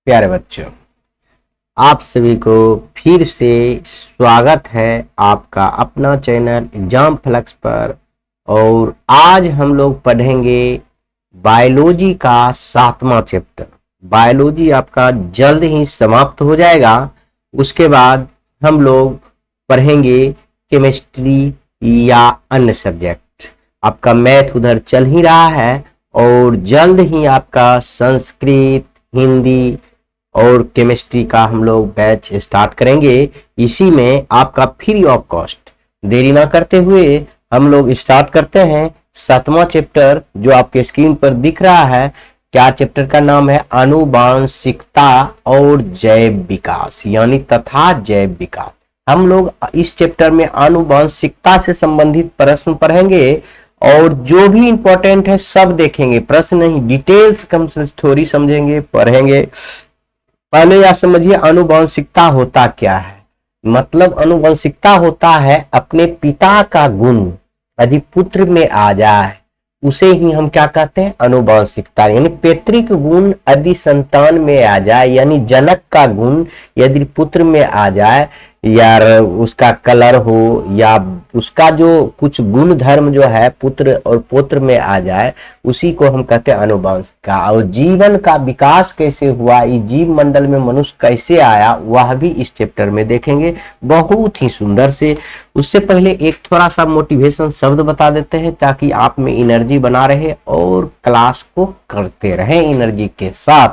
प्यारे बच्चों, आप सभी को फिर से स्वागत है आपका अपना चैनल एग्जाम फ्लक्स पर। और आज हम लोग पढ़ेंगे बायोलॉजी का 7वां चैप्टर। बायोलॉजी आपका जल्द ही समाप्त हो जाएगा। उसके बाद हम लोग पढ़ेंगे केमिस्ट्री या अन्य सब्जेक्ट। आपका मैथ उधर चल ही रहा है और जल्द ही आपका संस्कृत, हिंदी और केमिस्ट्री का हम लोग बैच स्टार्ट करेंगे। इसी में आपका फ्री ऑफ कॉस्ट। देरी ना करते हुए हम लोग स्टार्ट करते हैं 7वां चैप्टर जो आपके स्क्रीन पर दिख रहा है। क्या चैप्टर का नाम है? आनुवांशिकता और जैव विकास, यानी तथा जैव विकास। हम लोग इस चैप्टर में आनुवांशिकता से संबंधित प्रश्न पढ़ेंगे और जो भी इंपॉर्टेंट है सब देखेंगे। प्रश्न नहीं, डिटेल्स कम से थोड़ी समझेंगे, पढ़ेंगे। पहले यह समझिए आनुवांशिकता होता क्या है। मतलब आनुवांशिकता होता है अपने पिता का गुण यदि पुत्र में आ जाए उसे ही हम क्या कहते हैं? आनुवांशिकता। यानी पैतृक गुण यदि संतान में आ जाए, यानी जनक का गुण यदि पुत्र में आ जाए, या उसका कलर हो या उसका जो कुछ गुण धर्म जो है पुत्र और पौत्र में आ जाए, उसी को हम कहते हैं आनुवांशिकता। और जीवन का विकास कैसे हुआ, इस जीव मंडल में मनुष्य कैसे आया, वह भी इस चैप्टर में देखेंगे बहुत ही सुंदर से। उससे पहले एक थोड़ा सा मोटिवेशन शब्द बता देते हैं ताकि आप में एनर्जी बना रहे और क्लास को करते रहें एनर्जी के साथ।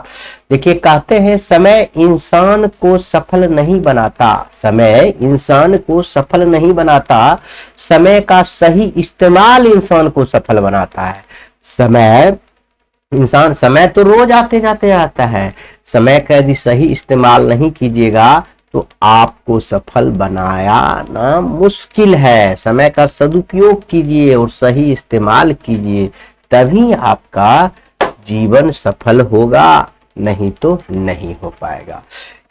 देखिए, कहते हैं समय इंसान को सफल नहीं बनाता, समय इंसान को सफल नहीं बनाता, समय का सही इस्तेमाल इंसान को सफल बनाता है। समय तो रोज आते जाते आता है। समय का यदि सही इस्तेमाल नहीं कीजिएगा तो आपको सफल बनाना मुश्किल है। समय का सदुपयोग कीजिए और सही इस्तेमाल कीजिए, तभी आपका जीवन सफल होगा, नहीं तो नहीं हो पाएगा।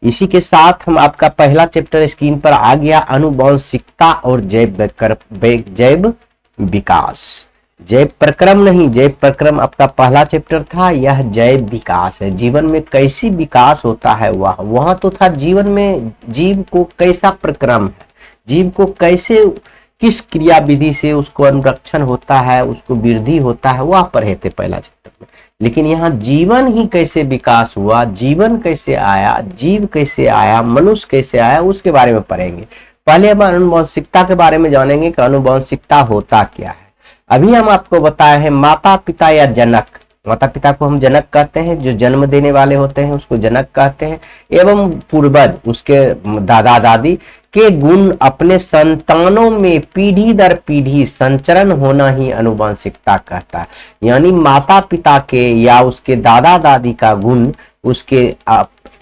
इसी के साथ हम आपका पहला चैप्टर स्क्रीन पर आ गया, आनुवांशिकता और जैव विकास। जैव प्रक्रम नहीं, जैव प्रक्रम आपका पहला चैप्टर था। यह जैव विकास है। जीवन में कैसी विकास होता है वहां तो था जीवन में जीव को कैसा प्रक्रम है, जीव को कैसे किस क्रिया विधि से उसको अनुरक्षण होता है, उसको वृद्धि होता है, वह पढ़े थे पहला चैप्टर में। लेकिन यहाँ जीवन ही कैसे विकास हुआ, जीवन कैसे आया, जीव कैसे आया, मनुष्य कैसे आया, उसके बारे में पढ़ेंगे। पहले हम आनुवांशिकता के बारे में जानेंगे कि आनुवांशिकता होता क्या है। अभी हम आपको बताए हैं माता पिता या जनक। माता पिता को हम जनक कहते हैं, जो जन्म देने वाले होते हैं उसको जनक कहते हैं। एवं पूर्वज, उसके दादा दादी के गुण अपने संतानों में पीढ़ी दर पीढ़ी संचरण होना ही आनुवांशिकता कहता है। यानी माता पिता के या उसके दादा दादी का गुण उसके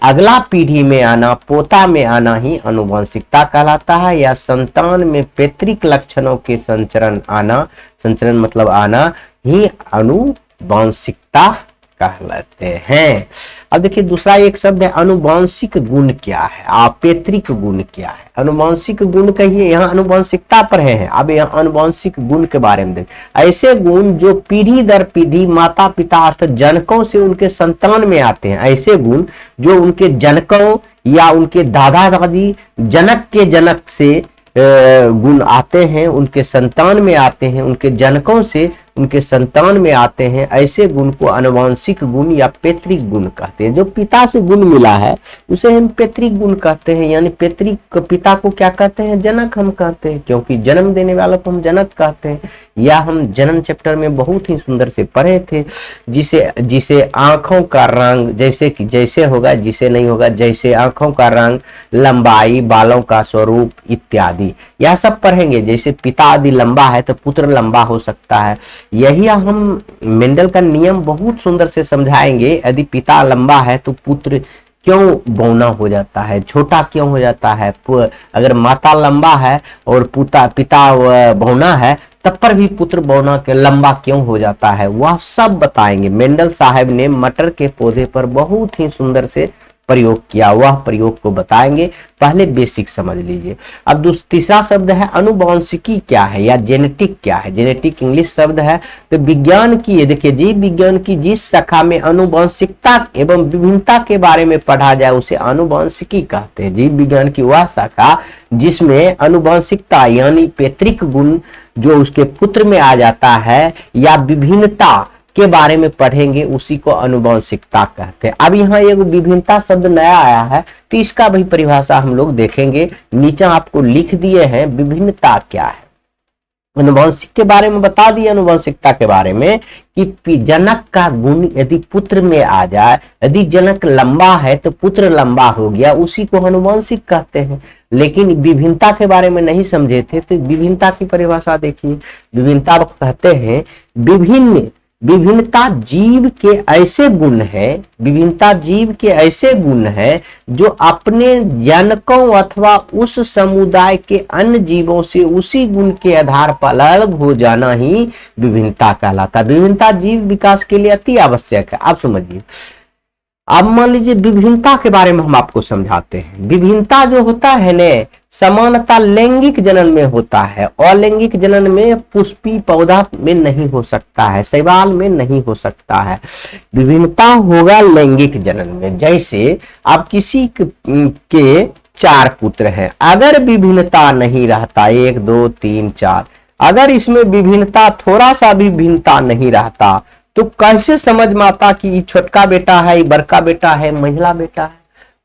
अगला पीढ़ी में आना, पोता में आना ही आनुवांशिकता कहलाता है। या संतान में पैतृक लक्षणों के संचरण आना, संचरण मतलब आना ही आनुवांशिकता कहलाते हैं। अब देखिए दूसरा एक शब्द है आनुवांशिक गुण क्या है, पैतृक गुण क्या है। आनुवांशिक गुण कहिए, यहाँ आनुवांशिकता पर है। अब यहाँ आनुवांशिक गुण के बारे में देखें। ऐसे गुण जो पीढ़ी दर पीढ़ी माता पिता अर्थात जनकों से उनके संतान में आते हैं। ऐसे गुण जो उनके जनकों या उनके दादा दादी जनक के जनक से गुण आते हैं, उनके संतान में आते हैं, उनके जनकों से उनके संतान में आते हैं, ऐसे गुण को आनुवांशिक गुण या पैतृक गुण कहते हैं। जो पिता से गुण मिला है उसे हम पैतृक गुण कहते हैं। यानी पैतृक पिता को क्या कहते हैं? जनक हम कहते हैं, क्योंकि जन्म देने वालों को हम जनक कहते हैं। या हम जन्म चैप्टर में बहुत ही सुंदर से पढ़े थे, जिसे आंखों का रंग जैसे होगा, जिसे नहीं होगा, जैसे आंखों का रंग, लंबाई, बालों का स्वरूप इत्यादि, यह सब पढ़ेंगे। जैसे पिता आदि लंबा है तो पुत्र लंबा हो सकता है। यही हम मेंडल का नियम बहुत सुंदर से समझाएंगे। यदि पिता लंबा है तो पुत्र क्यों बौना हो जाता है, छोटा क्यों हो जाता है। अगर माता लंबा है और पिता बौना है तब पर भी पुत्र बौना के लंबा क्यों हो जाता है, वह सब बताएंगे। मेंडल साहब ने मटर के पौधे पर बहुत ही सुंदर से प्रयोग किया, वह प्रयोग को बताएंगे। पहले बेसिक समझ लीजिए। अब तीसरा शब्द है अनुवांशिकी क्या है या जेनेटिक क्या है। जेनेटिक इंग्लिश शब्द है। तो विज्ञान की, ये देखिए, जीव विज्ञान की जिस शाखा में अनुवांशिकता एवं विभिन्नता के बारे में पढ़ा जाए उसे अनुवांशिकी कहते हैं। जीव विज्ञान की वह शाखा जिसमें अनुवांशिकता यानी पैतृक गुण जो उसके पुत्र में आ जाता है या विभिन्नता के बारे में पढ़ेंगे उसी को अनुवांशिकता कहते हैं। अब यहाँ एक विभिन्नता शब्द नया आया है तो इसका भी परिभाषा हम लोग देखेंगे। नीचे आपको लिख दिए हैं विभिन्नता क्या है। अनुवांशिक के बारे में बता दिए, अनुवांशिकता के बारे में कि जनक का गुण यदि पुत्र में आ जाए, यदि जनक लंबा है तो पुत्र लंबा हो गया, उसी को अनुवांशिक कहते हैं। लेकिन विभिन्नता के बारे में नहीं समझे थे तो विभिन्नता की परिभाषा देखिए। विभिन्नता कहते हैं विभिन्नता जीव के ऐसे गुण है, विभिन्नता जीव के ऐसे गुण है जो अपने जनकों अथवा उस समुदाय के अन्य जीवों से उसी गुण के आधार पर अलग हो जाना ही विभिन्नता कहलाता है। विभिन्नता जीव विकास के लिए अति आवश्यक है। आप समझिए। अब मान लीजिए विभिन्नता के बारे में हम आपको समझाते हैं। विभिन्नता जो होता है न, समानता लैंगिक जनन में होता है, अलैंगिक जनन में पुष्पी पौधा में नहीं हो सकता है, शैवाल में नहीं हो सकता है। विभिन्नता होगा लैंगिक जनन में। जैसे अब किसी के 4 पुत्र हैं, अगर विभिन्नता नहीं रहता 1 2 3 4, अगर इसमें विभिन्नता थोड़ा सा भी भिन्नता नहीं रहता तो कैसे समझ में आता कि ये छोटका बेटा है, ये बड़का बेटा है, महिला बेटा है।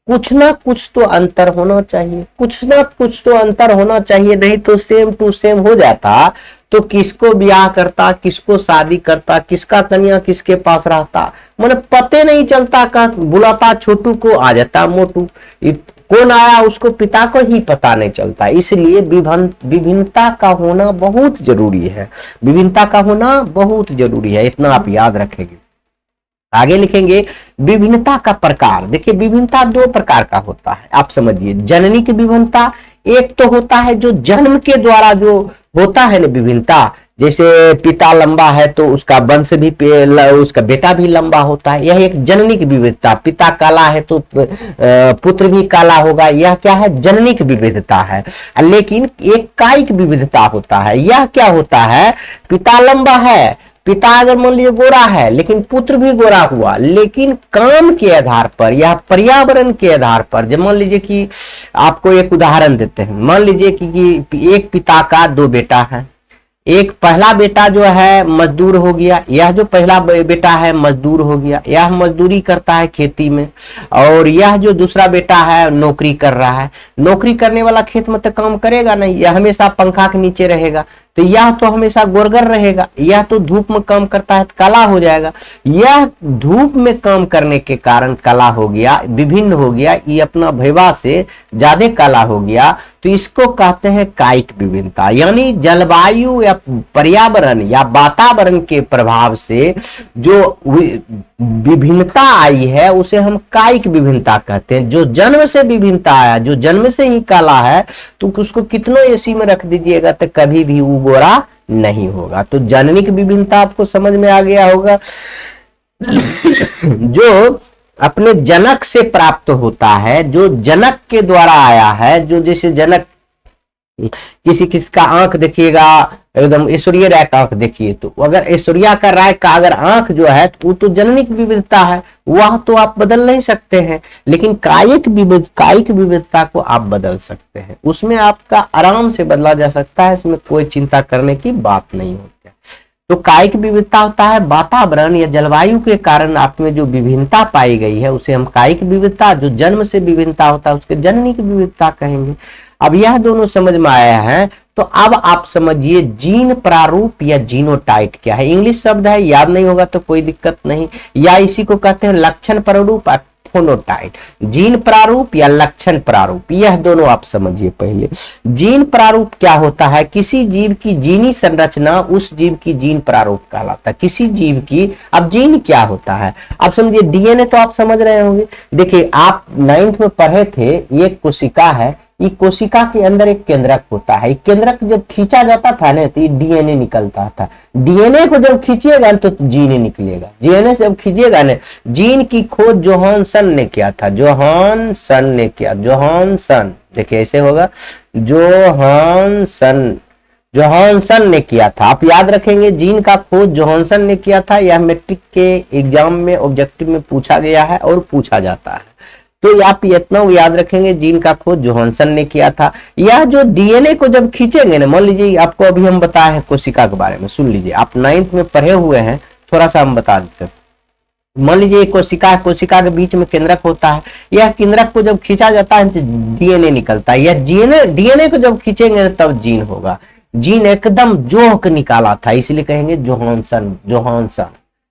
कुछ ना कुछ तो अंतर होना चाहिए, कुछ ना कुछ तो अंतर होना चाहिए, नहीं तो सेम टू सेम हो जाता तो किसको ब्याह करता, किसको शादी करता, किसका कन्या किसके पास रहता, मैंने पते नहीं चलता। का बुलाता छोटू को आ जाता मोटू, कौन आया उसको पिता को ही पता नहीं चलता। इसलिए विभिन्नता का होना बहुत जरूरी है। विभिन्नता का होना बहुत जरूरी है, इतना आप याद रखेंगे। आगे लिखेंगे विभिन्नता का प्रकार। देखिए विभिन्नता 2 प्रकार का होता है, आप समझिए। जननी की विभिन्नता एक तो होता है जो जन्म के द्वारा जो होता है ना विभिन्नता, जैसे पिता लंबा है तो उसका वंश भी, उसका बेटा भी लंबा होता है, यह एक जननिक विविधता। पिता काला है तो पुत्र भी काला होगा, यह क्या है, जननिक विविधता है। लेकिन एक कायिक विविधता होता है। यह क्या होता है, पिता लंबा है, पिता अगर मान लीजिए गोरा है लेकिन पुत्र भी गोरा हुआ, लेकिन काम के आधार पर या पर्यावरण के आधार पर, जब मान लीजिए कि आपको एक उदाहरण देते हैं, मान लीजिए कि एक पिता का 2 बेटा है, एक पहला बेटा जो है मजदूर हो गया, यह जो पहला बेटा है मजदूर हो गया, यह मजदूरी करता है खेती में, और यह जो दूसरा बेटा है नौकरी कर रहा है। नौकरी करने वाला खेत में तो काम करेगा नहीं, यह हमेशा पंखा के नीचे रहेगा, तो यह तो हमेशा गोरगर रहेगा। यह तो धूप में काम करता है तो काला हो जाएगा। यह धूप में काम करने के कारण काला हो गया, विभिन्न हो गया, ये अपना भैया से ज्यादा काला हो गया, तो इसको कहते हैं कायिक विभिन्नता। यानी जलवायु या पर्यावरण या वातावरण के प्रभाव से जो विभिन्नता आई है उसे हम कायिक विभिन्नता कहते हैं। जो जन्म से विभिन्नता आया, जो जन्म से ही काला है, तो उसको कितनों एसी में रख दीजिएगा तो कभी भी वो गोरा नहीं होगा। तो जननिक विभिन्नता आपको समझ में आ गया होगा। जो अपने जनक से प्राप्त होता है, जो जनक के द्वारा आया है, जो जैसे जनक किसी का आंख देखिएगा एकदम ऐश्वर्या राय का आंख देखिए, तो अगर ऐश्वर्या का राय का अगर आंख जो है वो तो जननिक विविधता है, वह तो आप बदल नहीं सकते हैं। लेकिन कायिक विविधता को आप बदल सकते हैं, उसमें आपका आराम से बदला जा सकता है, इसमें कोई चिंता करने की बात नहीं होती है। तो कायिक विविधता होता है वातावरण या जलवायु के कारण आप में जो विभिन्नता पाई गई है उसे हम कायिक विविधता, जो जन्म से विभिन्नता होता है उसके जननिक विविधता कहेंगे। अब यह दोनों समझ में आया है तो अब आप समझिए जीन प्रारूप या जीनोटाइप क्या है। इंग्लिश शब्द है, याद नहीं होगा तो कोई दिक्कत नहीं, या इसी को कहते हैं लक्षण प्रारूप और फोनोटाइप। जीन प्रारूप या लक्षण प्रारूप, यह दोनों आप समझिए। पहले जीन प्रारूप क्या होता है, किसी जीव की जीनी संरचना उस जीव की जीन प्रारूप कहलाता है। किसी जीव की, अब जीन क्या होता है आप समझिए। डीएनए तो आप समझ रहे होंगे। देखिए आप 9th में पढ़े थे, एक कोशिका है, ये कोशिका के अंदर एक केंद्रक होता है। केंद्रक जब खींचा जाता था ना तो ये डीएनए निकलता था। डीएनए को जब खींचिएगा तो जीन निकलेगा। डीएनए से जब खींचिएगा ना, जीन की खोज जोहानसन ने किया था। जोहानसन ने किया, जोहानसन, देखिए ऐसे होगा, जोहानसन ने किया था। आप याद रखेंगे जीन का खोज जोहानसन ने किया था। यह मैट्रिक के एग्जाम में ऑब्जेक्टिव में पूछा गया है और पूछा जाता है, तो आप इतना याद रखेंगे, जीन का खोज जोहानसन ने किया था। यह जो डीएनए को जब खींचेंगे ना, मान लीजिए आपको अभी हम बताए हैं कोशिका के बारे में, सुन लीजिए, आप 9th में पढ़े हुए हैं, थोड़ा सा हम बता देते हैं। मान लीजिए कोशिका के बीच में केंद्रक होता है। यह केंद्रक को जब खींचा जाता है तो डीएनए निकलता है। यह डीएनए को जब खींचेंगे तब जीन होगा। जीन एकदम जोह के निकाला था, इसलिए कहेंगे जोहानसन।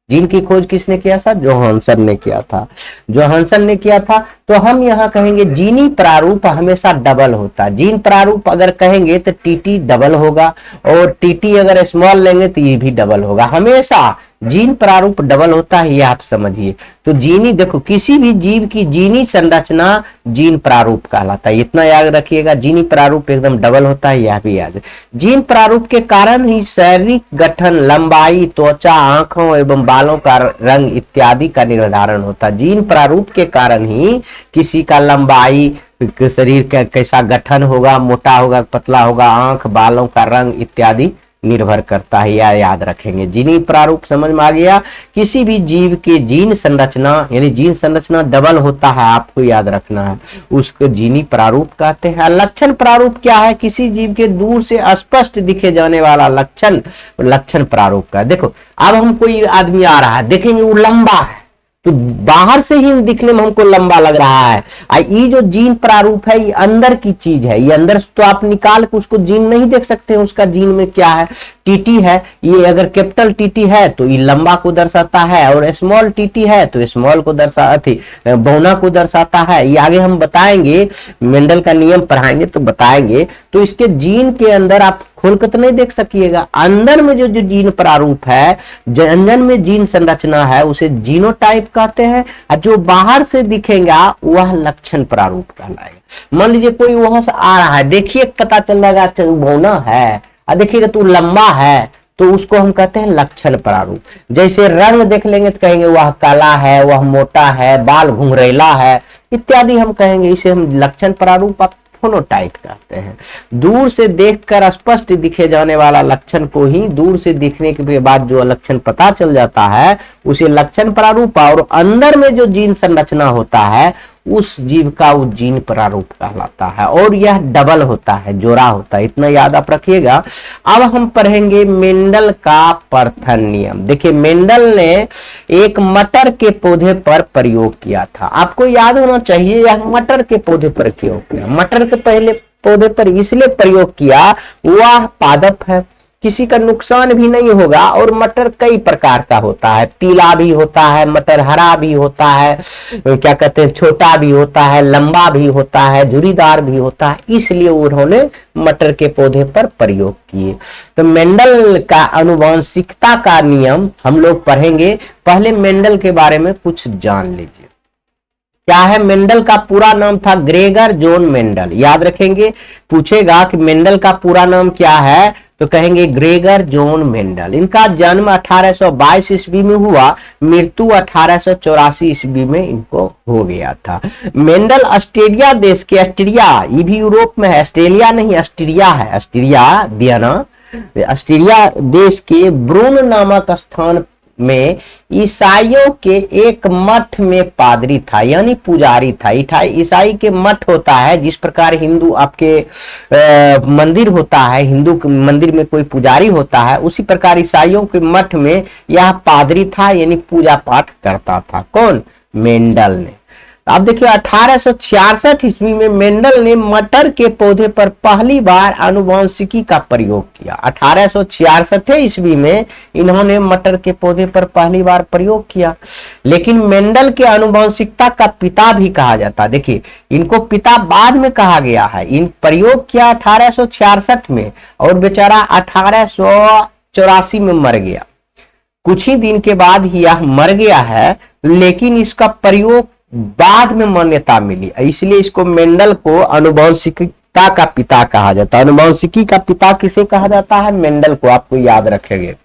जीन की खोज किसने किया था? जोहानसन ने किया था। जोहानसन ने किया था। तो हम यहाँ कहेंगे जीनी प्रारूप हमेशा डबल होता है। जीन प्रारूप अगर कहेंगे तो टीटी डबल होगा, और टीटी अगर स्मॉल लेंगे तो ये भी डबल होगा। हमेशा जीन प्रारूप डबल होता है, ये आप समझिए। तो जीनी, देखो किसी भी जीव की जीनी संरचना जीन प्रारूप कहलाता है, इतना याद रखिएगा। जीनी प्रारूप एकदम डबल होता है, यह भी याद है। जीन प्रारूप के कारण ही शारीरिक गठन, लंबाई, त्वचा, आंखों एवं बालों का रंग इत्यादि का निर्धारण होता है। जीन प्रारूप के कारण ही किसी का लंबाई, शरीर का कैसा गठन होगा, मोटा होगा, पतला होगा, आंख, बालों का रंग इत्यादि निर्भर करता है, या याद रखेंगे। जीनी प्रारूप समझ में आ गया। किसी भी जीव के जीन संरचना, यानी जीन संरचना डबल होता है, आपको याद रखना है, उसको जीनी प्रारूप कहते हैं। लक्षण प्रारूप क्या है? किसी जीव के दूर से स्पष्ट दिखे जाने वाला लक्षण प्रारूप का। देखो अब हम कोई आदमी आ रहा है, देखेंगे वो लंबा है, तो बाहर से ही दिखने में हमको लंबा लग रहा है। ये जो जीन प्रारूप है ये अंदर की चीज है, ये अंदर तो आप निकाल के उसको जीन नहीं देख सकते हैं, उसका जीन में क्या है। टीटी है, ये अगर कैपिटल टीटी है तो ये लंबा को दर्शाता है, और स्मॉल टीटी है तो स्मॉल को बौना को दर्शाता है। ये आगे हम बताएंगे, मेंडल का नियम पढ़ाएंगे तो बताएंगे। तो इसके जीन के अंदर आप खोल कर तो नहीं देख सकिएगा, अंदर में जो जीन प्रारूप है, अंदर में जीन संरचना है, उसे जीनोटाइप कहते हैं। और जो बाहर से दिखेगा वह लक्षण प्रारूप कहलाएगा। मान लीजिए कोई वहां से आ रहा है, देखिए पता चल रहा है बौना है, और देखिएगा तो लंबा है, तो उसको हम कहते हैं लक्षण प्रारूप। जैसे रंग देख लेंगे तो कहेंगे वह काला है, वह मोटा है, बाल घुंघरेला है इत्यादि हम कहेंगे, इसे हम लक्षण प्रारूप फोनोटाइप कहते हैं। दूर से देखकर स्पष्ट दिखे जाने वाला लक्षण को ही, दूर से दिखने के बाद जो लक्षण पता चल जाता है उसे लक्षण प्रारूप, और अंदर में जो जीन संरचना होता है उस जीव का वो जीन प्रारूप कहलाता है, और यह डबल होता है, जोड़ा होता है, इतना याद आप रखिएगा। अब हम पढ़ेंगे मेंडल का प्रथन नियम। देखिए मेंडल ने एक मटर के पौधे पर प्रयोग किया था, आपको याद होना चाहिए यह मटर के पौधे पर प्रयोग किया। मटर के पहले पौधे पर इसलिए प्रयोग किया, वह पादप है, किसी का नुकसान भी नहीं होगा, और मटर कई प्रकार का होता है, पीला भी होता है मटर, हरा भी होता है, क्या कहते हैं छोटा भी होता है, लंबा भी होता है, झुरीदार भी होता है, इसलिए उन्होंने मटर के पौधे पर प्रयोग किए। तो मेंडल का आनुवंशिकता का नियम हम लोग पढ़ेंगे। पहले मेंडल के बारे में कुछ जान लीजिए। क्या है? मेंडल का पूरा नाम था ग्रेगर जॉन मेंडल। याद रखेंगे, पूछेगा कि मेंडल का पूरा नाम क्या है तो कहेंगे ग्रेगर जॉन मेंडल। इनका जन्म 1822 ईस्वी में हुआ, मृत्यु 1884 ईस्वी में इनको हो गया था। मेंडल ऑस्ट्रेलिया देश के, ऑस्ट्रिया ये भी यूरोप में है, ऑस्ट्रेलिया नहीं ऑस्ट्रिया है, ऑस्ट्रिया वियना, ऑस्ट्रिया देश के ब्रून नामक स्थान में ईसाइयों के एक मठ में पादरी था, यानी पुजारी था। ईसाई के मठ होता है, जिस प्रकार हिंदू आपके मंदिर होता है, हिंदू के मंदिर में कोई पुजारी होता है, उसी प्रकार ईसाइयों के मठ में यह पादरी था, यानी पूजा पाठ करता था। कौन? मेंडल ने। अब देखिए 1866 ईस्वी में मेंडल ने मटर के पौधे पर पहली बार आनुवंशिकी का प्रयोग किया। 1866 ईस्वी में इन्होंने मटर के पौधे पर पहली बार प्रयोग किया। लेकिन मेंडल के आनुवंशिकता का पिता भी कहा जाता। देखिए इनको पिता बाद में कहा गया है। इन प्रयोग किया 1866 में, और बेचारा 1884 में मर गया। कुछ ही दिन के बाद ही यह मर गया है, लेकिन इसका प्रयोग बाद में मान्यता मिली, इसलिए इसको मेंडल को आनुवंशिकी पिता का पिता कहा जाता है। अनुवांशिकी का पिता किसे कहा जाता है? मेंडल को, आपको याद रखेंगे।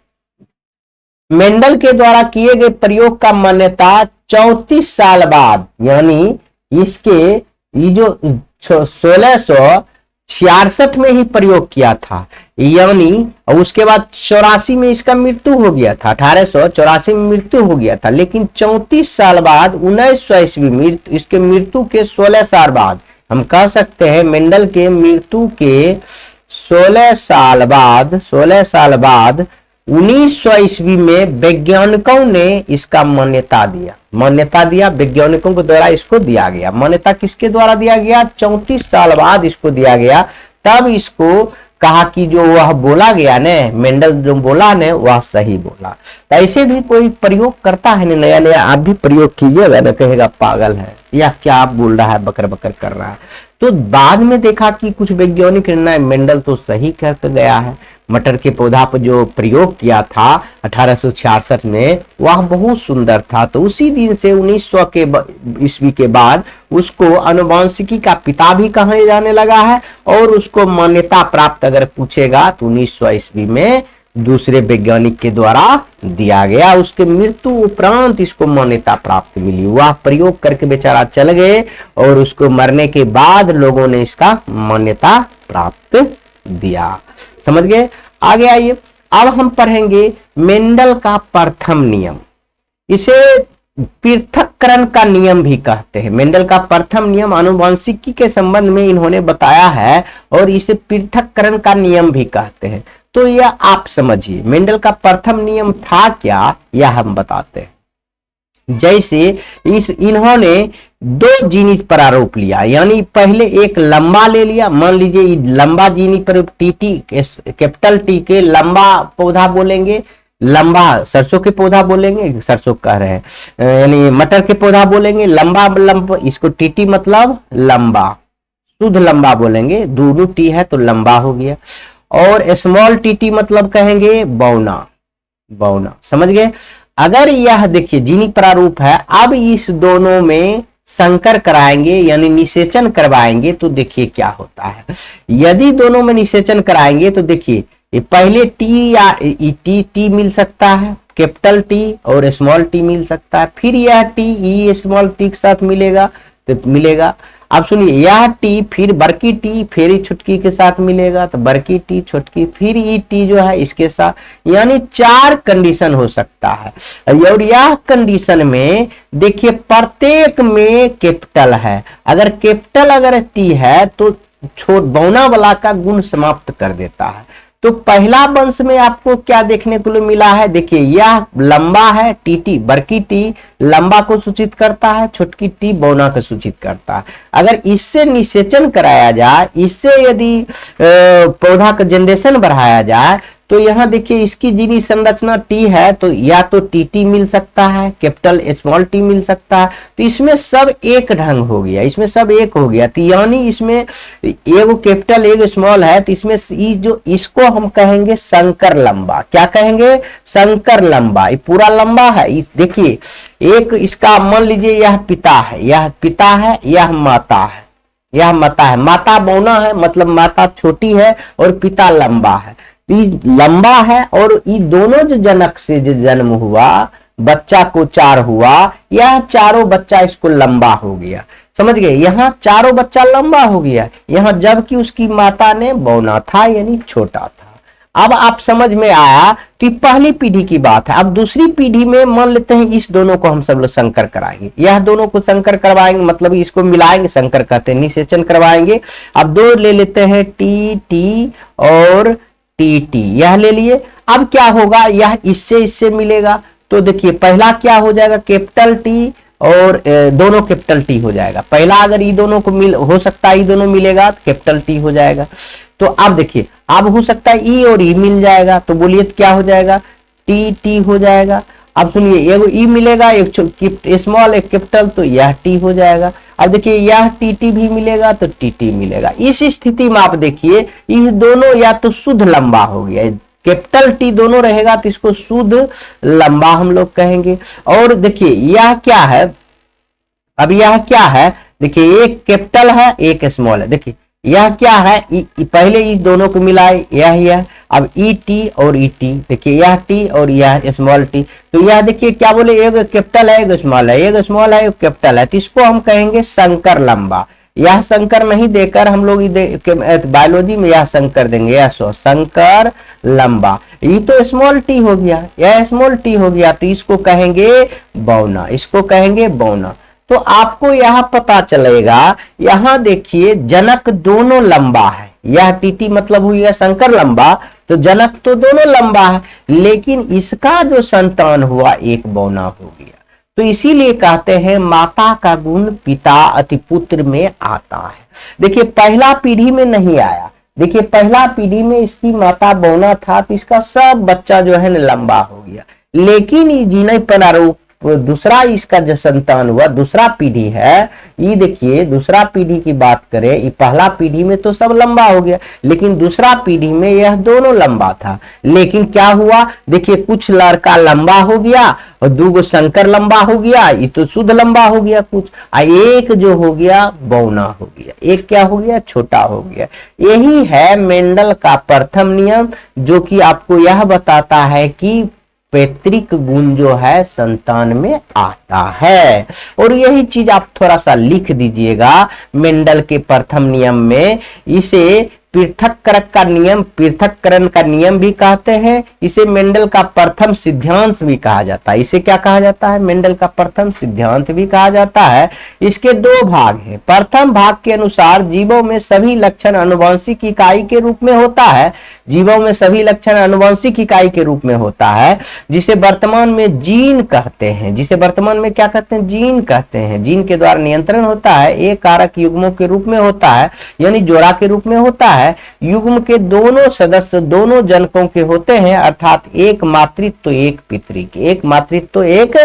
मेंडल के द्वारा किए गए प्रयोग का मान्यता 34 साल बाद, यानी इसके ये जो 1666 में ही प्रयोग किया था, यानी उसके बाद 84 में इसका मृत्यु हो गया था, 1884 में मृत्यु हो गया था, लेकिन 34 साल बाद 1900 ईस्वी में इसके मृत्यु के 16 साल बाद, हम कह सकते हैं मेंडल के मृत्यु के 16 साल बाद 1900 ईस्वी में वैज्ञानिकों ने इसका मान्यता दिया। वैज्ञानिकों के द्वारा इसको दिया गया। मान्यता किसके द्वारा दिया गया? 34 साल बाद इसको दिया गया। तब इसको कहा कि जो वह बोला गया ने, मेंडल जो बोला ने वह सही बोला। तो ऐसे भी कोई प्रयोग करता है ना, नया नया, आप भी प्रयोग कीजिएगा ना, कहेगा पागल है या क्या आप बोल रहा है, बकर बकर कर रहा है। तो बाद में देखा कि कुछ वैज्ञानिक निर्णय मेंडल तो सही कहते गया है। मटर के पौधा पर जो प्रयोग किया था 1866 में, वह बहुत सुंदर था। तो उसी दिन से 1900 के ईस्वी के बाद उसको अनुवांशिकी का पिता भी कहा जाने लगा है, और उसको मान्यता प्राप्त अगर पूछेगा तो 1900 ईस्वी में दूसरे वैज्ञानिक के द्वारा दिया गया। उसके मृत्यु उपरांत इसको मान्यता प्राप्त मिली। वह प्रयोग करके बेचारा चल गए और उसको मरने के बाद लोगों ने इसका मान्यता प्राप्त दिया। समझ गए? आगे आइए, अब हम पढ़ेंगे मेंडल का प्रथम नियम। इसे पृथक्करण का नियम भी कहते हैं। मेंडल का प्रथम नियम आनुवंशिकी के संबंध में इन्होंने बताया है, और इसे पृथक्करण का नियम भी कहते हैं। तो यह आप समझिए, मेंडल का प्रथम नियम था क्या, यह हम बताते हैं। जैसे इन्होंने दो जीनी प्रारूप लिया, यानी पहले एक लंबा ले लिया। मान लीजिए लंबा जीनी प्रारूप टीटी, कैपिटल टी के लंबा पौधा बोलेंगे, लंबा सरसों के पौधा बोलेंगे, सरसों कह रहे हैं, यानी मटर के पौधा बोलेंगे लंबा, इसको टीटी मतलब लंबा, शुद्ध लंबा बोलेंगे, दोनों टी है तो लंबा हो गया। और स्मॉल टीटी मतलब कहेंगे बौना। समझ गए? अगर यह देखिए जीनी प्रारूप है, अब इस दोनों में संकर कराएंगे यानी निषेचन करवाएंगे तो देखिए क्या होता है। यदि दोनों में निषेचन कराएंगे तो देखिए पहले टी या टी मिल सकता है, कैपिटल टी और स्मॉल टी मिल सकता है, फिर यह टी ई स्मॉल टी के साथ मिलेगा तो मिलेगा। अब सुनिए, यह टी फिर बड़की टी फिर छुटकी के साथ मिलेगा तो बड़की टी छुटकी, फिर ई टी जो है इसके साथ, यानी 4 कंडीशन हो सकता है। और यह कंडीशन में देखिए प्रत्येक में कैपिटल है। अगर कैपिटल टी है तो छोट बौना वाला का गुण समाप्त कर देता है। तो पहला वंश में आपको क्या देखने को मिला है? देखिए यह लंबा है, टीटी बड़की टी लंबा को सूचित करता है, छोटकी टी बौना को सूचित करता है। अगर इससे निषेचन कराया जाए, इससे यदि पौधा का जनरेशन बढ़ाया जाए तो यहाँ देखिए इसकी जीनी संरचना टी है तो या तो टी मिल सकता है, कैपिटल स्मॉल टी मिल सकता है। तो इसमें सब एक ढंग हो गया, इसमें सब एक हो गया। तो यानी इसमें एगो कैपिटल एगो स्मॉल है, तो इसमें जो इसको हम कहेंगे संकर लंबा। क्या कहेंगे? संकर लंबा। ये पूरा लंबा है। देखिए एक इसका मान लीजिए यह पिता है, यह माता है, यह माता है। माता बौना है मतलब माता छोटी है और पिता लंबा है। लंबा है और ये दोनों जो जनक से जो जन्म हुआ, बच्चा को 4 हुआ, यह चारों बच्चा इसको लंबा हो गया। समझ गए? यहाँ चारों बच्चा लंबा हो गया, यहाँ जबकि उसकी माता ने बौना था यानी छोटा था। अब आप समझ में आया कि पहली पीढ़ी की बात है। अब दूसरी पीढ़ी में मान लेते हैं इस दोनों को हम सब लोग संकर कराएंगे, यह दोनों को संकर करवाएंगे, मतलब इसको मिलाएंगे, संकर कहते हैं, निषेचन करवाएंगे। अब 2 ले लेते हैं, टी और टी, यह ले लिए। अब क्या होगा? यह इससे मिलेगा तो देखिए पहला क्या हो जाएगा? कैपिटल टी और दोनों कैपिटल टी हो जाएगा। पहला अगर ये दोनों को हो सकता है, ये दोनों मिलेगा तो कैपिटल टी हो जाएगा। तो अब देखिए अब हो सकता है ई और ई मिल जाएगा, तो बोलिए तो क्या हो जाएगा? टी हो जाएगा। अब सुनिए एगो ई मिलेगा, एक स्मॉल एक कैपिटल, तो यह टी हो जाएगा। अब देखिए यह टी भी मिलेगा तो टी मिलेगा। इस स्थिति में आप देखिए ये दोनों या तो शुद्ध लंबा हो गया, कैपिटल टी दोनों रहेगा तो इसको शुद्ध लंबा हम लोग कहेंगे। और देखिए यह क्या है? अब यह क्या है? देखिए एक कैपिटल है एक स्मॉल है। देखिए यह क्या है, पहले इस दोनों को मिलाए, यह अब ई टी और ई टी, देखिए यह टी और यह स्मॉल टी, तो यह देखिए क्या बोले, एक कैपिटल है एक स्मॉल है, एक स्मॉल है एक कैपिटल है, तो इसको हम कहेंगे संकर लंबा। यह संकर नहीं देकर हम लोग बायोलॉजी में यह संकर देंगे, यह संकर लंबा। ये तो स्मॉल टी हो गया, यह स्मॉल टी हो गया, तो इसको कहेंगे बौना, इसको कहेंगे बौना। तो आपको यह पता चलेगा, यहां देखिए जनक दोनों लंबा है, यह टीटी मतलब हुई है संकर लंबा, तो जनक तो दोनों लंबा है, लेकिन इसका जो संतान हुआ एक बौना हो गया। तो इसीलिए कहते हैं माता का गुण पिता अति पुत्र में आता है। देखिए पहला पीढ़ी में नहीं आया, देखिए पहला पीढ़ी में इसकी माता बौना था, तो इसका सब बच्चा जो है लंबा हो गया, लेकिन ये जीने पर आरोप दूसरा इसका जो संतान हुआ, दूसरा पीढ़ी है, ये देखिए दूसरा पीढ़ी की बात करें, ये पहला पीढ़ी में तो सब लंबा हो गया, लेकिन दूसरा पीढ़ी में यह दोनों लंबा था। लेकिन क्या हुआ, देखिए कुछ लड़का लंबा हो गया और दूगो शंकर लंबा हो गया, ये तो शुद्ध लंबा हो गया कुछ, एक जो हो गया बौना हो गया, एक क्या हो गया छोटा हो गया। यही है मेंडल का प्रथम नियम, जो कि आपको यह बताता है कि पैतृक गुण जो है संतान में आता है। और यही चीज आप थोड़ा सा लिख दीजिएगा मेंडल के प्रथम नियम में, इसे पृथक्करण का नियम, पृथक्करण का नियम भी कहते हैं, इसे मेंडल का प्रथम सिद्धांत भी कहा जाता है। इसे क्या कहा जाता है, मेंडल का प्रथम सिद्धांत भी कहा जाता है। इसके दो भाग हैं। प्रथम भाग के अनुसार जीवों में सभी लक्षण आनुवंशिक इकाई के रूप में होता है, जीवों में सभी लक्षण आनुवंशिक इकाई के रूप में होता है, जिसे वर्तमान में जीन कहते हैं, जिसे वर्तमान में क्या कहते हैं, जीन कहते हैं। जीन के द्वारा नियंत्रण होता है, एक कारक युग्मों के रूप में होता है, यानी जोड़ा के रूप में होता है। युग्म के दोनों सदस्य दोनों जनकों के होते हैं, अर्थात एक मातृत्व एक पितृक, एक मातृत्व एक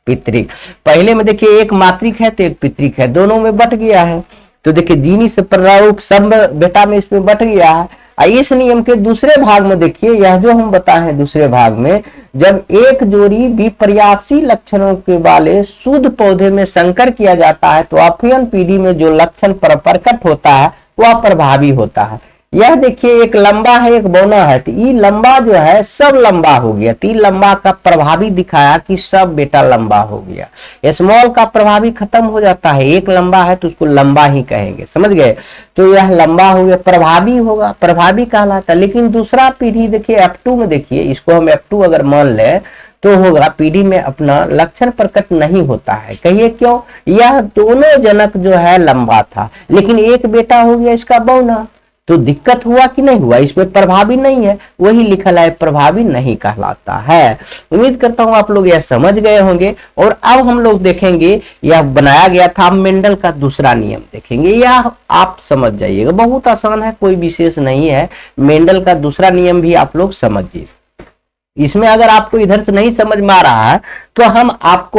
पितृक। पहले में देखिए एक मातृक है तो एक पितृक है, दोनों में बट गया है। तो देखिए जीनी से प्रारूप सब बेटा में इसमें बट गया है। इस नियम के दूसरे भाग में देखिए, यह जो हम बताए हैं दूसरे भाग में, जब एक जोड़ी विपर्यासी लक्षणों के वाले शुद्ध पौधे में संकर किया जाता है, तो अफियन पीढ़ी में जो लक्षण प्रकट होता है वह प्रभावी होता है। यह देखिए एक लंबा है एक बौना है, तो ये लंबा जो है सब लंबा हो गया, तीन लंबा का प्रभावी दिखाया कि सब बेटा लंबा हो गया। स्मॉल का प्रभावी खत्म हो जाता है, एक लंबा है तो उसको लंबा ही कहेंगे, समझ गए। तो यह लंबा हो गया, प्रभावी होगा, प्रभावी कहलाता। लेकिन दूसरा पीढ़ी देखिए F2 में, देखिए इसको हम F2 अगर मान ले तो होगा पीढ़ी में अपना लक्षण प्रकट नहीं होता है। कहिए क्यों, यह दोनों जनक जो है लंबा था, लेकिन एक बेटा हो गया इसका बौना, तो दिक्कत हुआ कि नहीं हुआ, इसमें प्रभावी नहीं है, वही लिखा है प्रभावी नहीं कहलाता है। उम्मीद करता हूं आप लोग यह समझ गए होंगे। और अब हम लोग देखेंगे, यह बनाया गया था मेंडल का दूसरा नियम देखेंगे, यह आप समझ जाइएगा, बहुत आसान है, कोई विशेष नहीं है। मेंडल का दूसरा नियम भी आप लोग समझिए। इसमें अगर आपको इधर से नहीं समझ में आ रहा है तो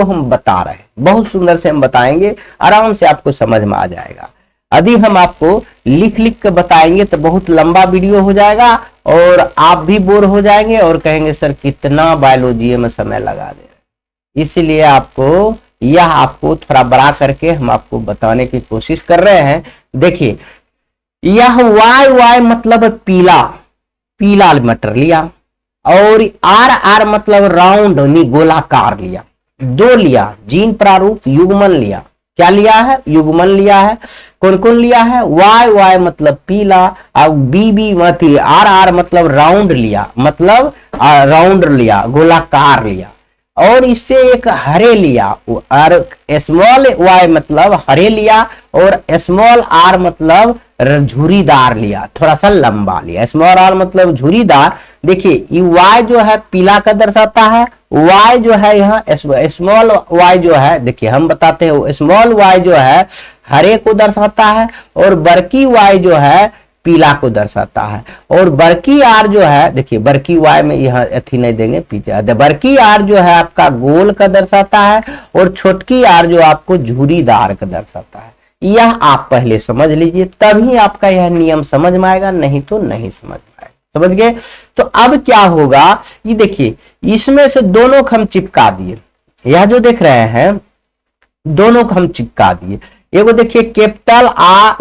हम बता रहे हैं, बहुत सुंदर से हम बताएंगे, आराम से आपको समझ में आ जाएगा। यदि हम आपको लिख लिख कर बताएंगे तो बहुत लंबा वीडियो हो जाएगा और आप भी बोर हो जाएंगे और कहेंगे सर कितना बायोलॉजी में समय लगा दे रहे। इसलिए आपको थोड़ा बड़ा करके हम आपको बताने की कोशिश कर रहे हैं। देखिए यह वाई मतलब पीला, पीला मटर लिया, और आर मतलब राउंड गोलाकार लिया, दो लिया जीन प्रारूप युग्मन लिया, क्या लिया है, युग्मन लिया है। कौन कौन लिया है, वाई मतलब पीला, और बी मतलब आर मतलब राउंड लिया, मतलब राउंड लिया, गोलाकार लिया, और इससे एक हरे लिया, और स्मॉल वाई मतलब हरे लिया, और स्मॉल आर मतलब झुरीदार लिया, थोड़ा सा लंबा लिया। स्मॉल आर मतलब झुरीदार। देखिए ये वाई जो है पीला का दर्शाता है, वाई जो है यहाँ स्मॉल वाई जो है, देखिए हम बताते हैं, स्मॉल वाई जो है हरे को दर्शाता है, और बड़की वाई जो है पीला को दर्शाता है, और बड़की आर जो है, देखिए बड़की वाई में यहाँ अथी नहीं देंगे पीछे, बड़की आर जो है आपका गोल का दर्शाता है, और छोटकी आर जो आपको झुरीदार का दर्शाता है। यह आप पहले समझ लीजिए, तभी आपका यह नियम समझ में आएगा, नहीं तो नहीं समझ में आएगा। समझ गए। तो अब क्या होगा, ये देखिए इसमें से दोनों को हम चिपका दिए, यह जो देख रहे हैं दोनों को हम चिपका दिए। एगो देखिए कैपिटल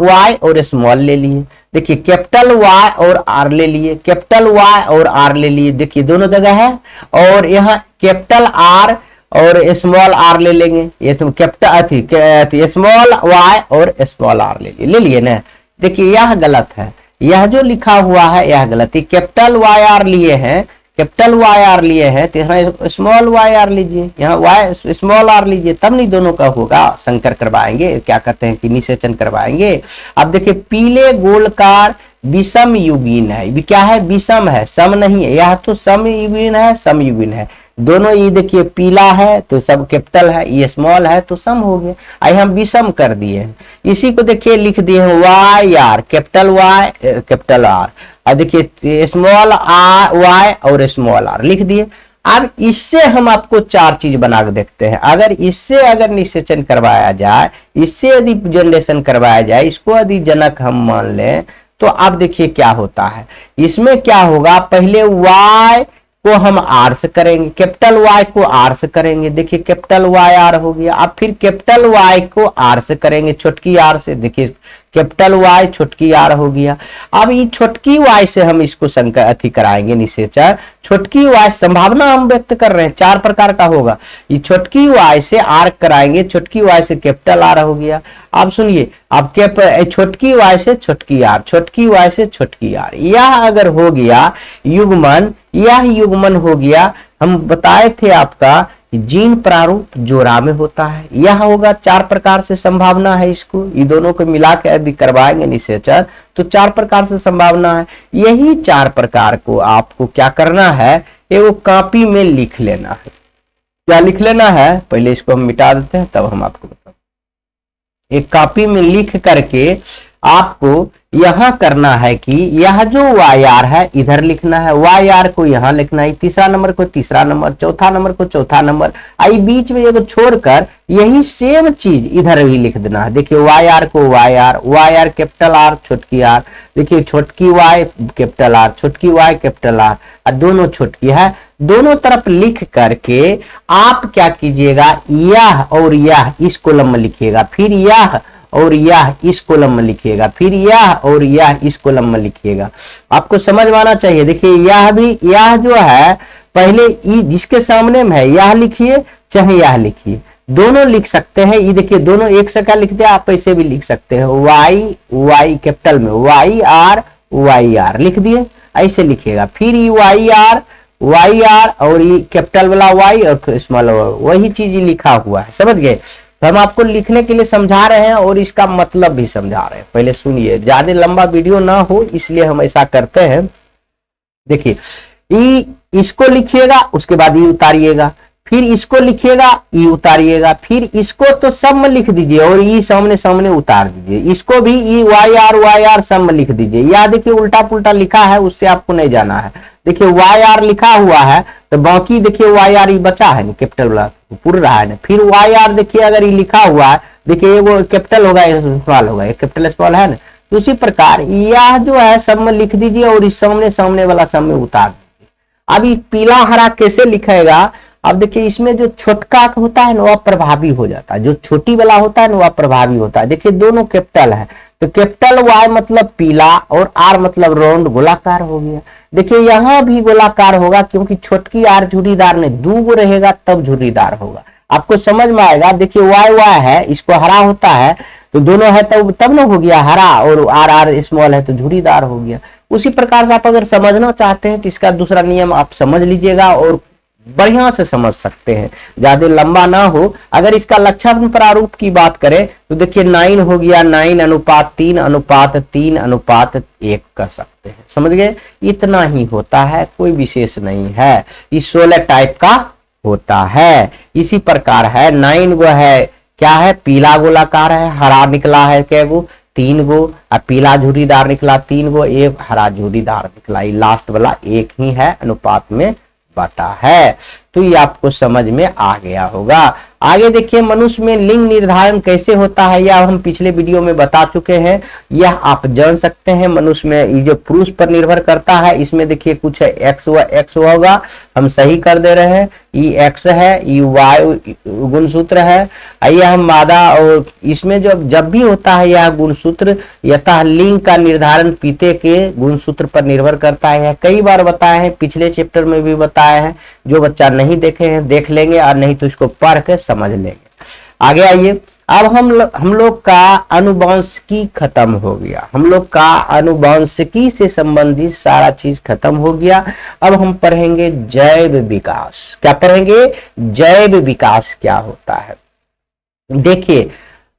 वाई और स्मॉल ले लिए, देखिए कैपिटल वाई और आर ले लिए, कैपिटल वाई और आर ले लिए, देखिए दोनों जगह है। और यहाँ कैपिटल आर और स्मॉल आर ले लेंगे, ये तो कैपिटल स्मॉल वाई और स्मॉल आर ले लिए ना। देखिए यह गलत है, यह जो लिखा हुआ है यह गलत है। कैपिटल वाई आर लिए हैं, कैपिटल वाई आर लिए हैं, तो यहाँ स्मॉल वाई आर लीजिए, यहाँ वाई स्मॉल आर लीजिए, तब नहीं दोनों का होगा। संकर करवाएंगे, क्या कहते हैं कि निषेचन करवाएंगे। अब देखिए पीले गोलकार विषम युगीन है, क्या है विषम है, सम नहीं है, यह तो सम युगीन है, सम युगीन है दोनों। ये देखिए पीला है तो सब कैपिटल है, ये स्मॉल है तो सम हो गया। आई हम विषम कर दिए हैं। इसी को देखिए लिख दिए हैं Y R, capital Y capital R, और देखिए स्मॉल आर वाई और स्मॉल आर लिख दिए। अब इससे हम आपको चार चीज बना के देखते हैं। अगर इससे अगर निषेचन करवाया जाए, इससे यदि जनरेशन करवाया जाए, इसको यदि जनक हम मान लें, तो अब देखिए क्या होता है। इसमें क्या होगा, पहले वाई को हम आर से करेंगे, कैपिटल वाई को आर से करेंगे, देखिए कैपिटल वाई आर हो गया। अब फिर कैपिटल वाई को आर से करेंगे, छोटकी आर से, देखिए कैपिटल वाई छोटकी आर हो गया। अब ये छोटकी वाई से हम इसको संकर कराएंगे निषेचन। छोटकी वाई संभावना हम व्यक्त कर रहे हैं, चार प्रकार का होगा। ये छोटकी वाई से आर कराएंगे, छोटकी वाई से कैपिटल आर हो गया। अब सुनिए, अब छोटकी वाई से छोटकी आर, छोटकी वाई से छोटकी आर, यह अगर हो गया युग्मन, यह युग्मन हो गया। हम बताए थे आपका जीन प्रारूप जोड़ा में होता है, यह होगा। चार प्रकार से संभावना है इसको, ये दोनों को मिला के यदि करवाएंगे निषेचन तो चार प्रकार से संभावना है। यही चार प्रकार को आपको क्या करना है, ये वो कॉपी में लिख लेना है। क्या लिख लेना है, पहले इसको हम मिटा देते हैं तब हम आपको बताते। एक कॉपी में लिख करके आपको यहां करना है कि यह जो वाई आर है इधर लिखना है, वाई आर को यहां लिखना है, तीसरा नंबर को तीसरा नंबर, चौथा नंबर को चौथा नंबर, आई बीच में एगो छोड़कर यही सेम चीज इधर भी लिख देना है। देखिए वाई आर को वाई आर कैपिटल आर छोटकी आर, देखिए छोटकी वाई कैपिटल आर, छोटकी वाई कैपिटल आर, और दोनों छोटकी है, दोनों तरफ लिख करके आप क्या कीजिएगा, यह और यह इस कॉलम में लिखिएगा, फिर यह और यह इस कॉलम में लिखिएगा, फिर यह और यह इस कॉलम में लिखिएगा। आपको समझ में आना चाहिए। देखिए यह भी, यह जो है पहले जिसके सामने में है यह लिखिए चाहे यह लिखिए, दोनों लिख सकते हैं। ये देखिए दोनों एक से क्या लिखते हैं, आप ऐसे भी लिख सकते हैं, वाई कैपिटल में वाई आर लिख दिए, ऐसे लिखिएगा। फिर ये वाई आर और ये कैपिटल वाला वाई और स्मॉल वही चीज लिखा हुआ है, समझ गए। तो हम आपको लिखने के लिए समझा रहे हैं और इसका मतलब भी समझा रहे हैं। पहले सुनिए, ज्यादा लंबा वीडियो ना हो इसलिए हम ऐसा करते हैं। देखिए इसको लिखिएगा, उसके बाद ये उतारिएगा, फिर इसको लिखिएगा, ये उतारिएगा, फिर इसको तो सब में लिख दीजिए और ये सामने सामने उतार दीजिए। इसको भी ये वाई आर सब में लिख दीजिए। या देखिए उल्टा पुल्टा लिखा है, उससे आपको नहीं जाना है। देखिए वाई आर लिखा हुआ है तो बाकी देखिए वाई आर बचा है ना, कैपिटल वाला पूरा रहा है ना। फिर वाई आर देखिए अगर ये लिखा हुआ है, देखिए वो कैपिटल होगा, स्मॉल होगा, कैपिटल स्मॉल है ना। तो उसी प्रकार यह जो है सब में लिख दीजिए और इस सामने सामने वाला सब में उतार दीजिए। अब ये पीला हरा कैसे लिखेगा, अब देखिए इसमें जो छोटका होता है ना वह प्रभावी हो जाता है, जो छोटी वाला होता है ना वह प्रभावी होता है। देखिए दोनों कैपिटल है तो कैपिटल वाई मतलब पीला और आर मतलब राउंड गोलाकार हो गया। देखिए यहां भी गोलाकार होगा क्योंकि छोटकी आर झुर्रीदार में दूगो रहेगा तब झुर्रीदार होगा। आपको समझ में आएगा। देखिए वाई है, इसको हरा होता है तो दोनों है तब ना हो गया हरा, और आर स्मॉल है तो झुर्रीदार हो गया। उसी प्रकार से आप अगर समझना चाहते हैं तो इसका दूसरा नियम आप समझ लीजिएगा और बढ़िया से समझ सकते हैं, ज्यादा लंबा ना हो। अगर इसका लक्षण प्रारूप की बात करें तो देखिए 9 हो गया, 9:3:3:3:1 कर सकते हैं, समझ गए। इतना ही होता है, कोई विशेष नहीं है। ये 16 टाइप का होता है। इसी प्रकार है 9 गो है, क्या है, पीला गोलाकार है, हरा निकला है कै गो, 3 गो, और पीला झुर्रीदार निकला 3 गो, एक हरा झुर्रीदार निकला। ये लास्ट वाला एक ही है, अनुपात में बटा है। तो ये आपको समझ में आ गया होगा। आगे देखिए मनुष्य में लिंग निर्धारण कैसे होता है, यह हम पिछले वीडियो में बता चुके हैं। यह आप जान सकते हैं। मनुष्य में ये जो पुरुष पर निर्भर करता है, इसमें देखिए कुछ है एक्स होगा, हम सही कर दे रहे हैं। ई एक्स है, ई वाई गुणसूत्र है, यह मादा, और इसमें जब भी होता है यह गुणसूत्र यथा लिंग का निर्धारण पीते के गुणसूत्र पर निर्भर करता है। यह कई बार बताया है, पिछले चैप्टर में भी बताया है, जो बच्चा नहीं देखे हैं देख लेंगे, और नहीं तो इसको पढ़ के समझ लेंगे। आगे आइए, अब हम लोग का अनुवांशिकी खत्म हो गया, हम लोग का अनुवांशिकी से संबंधित सारा चीज खत्म हो गया। अब हम पढ़ेंगे जैव विकास। क्या पढ़ेंगे? जैव विकास क्या होता है। देखिए,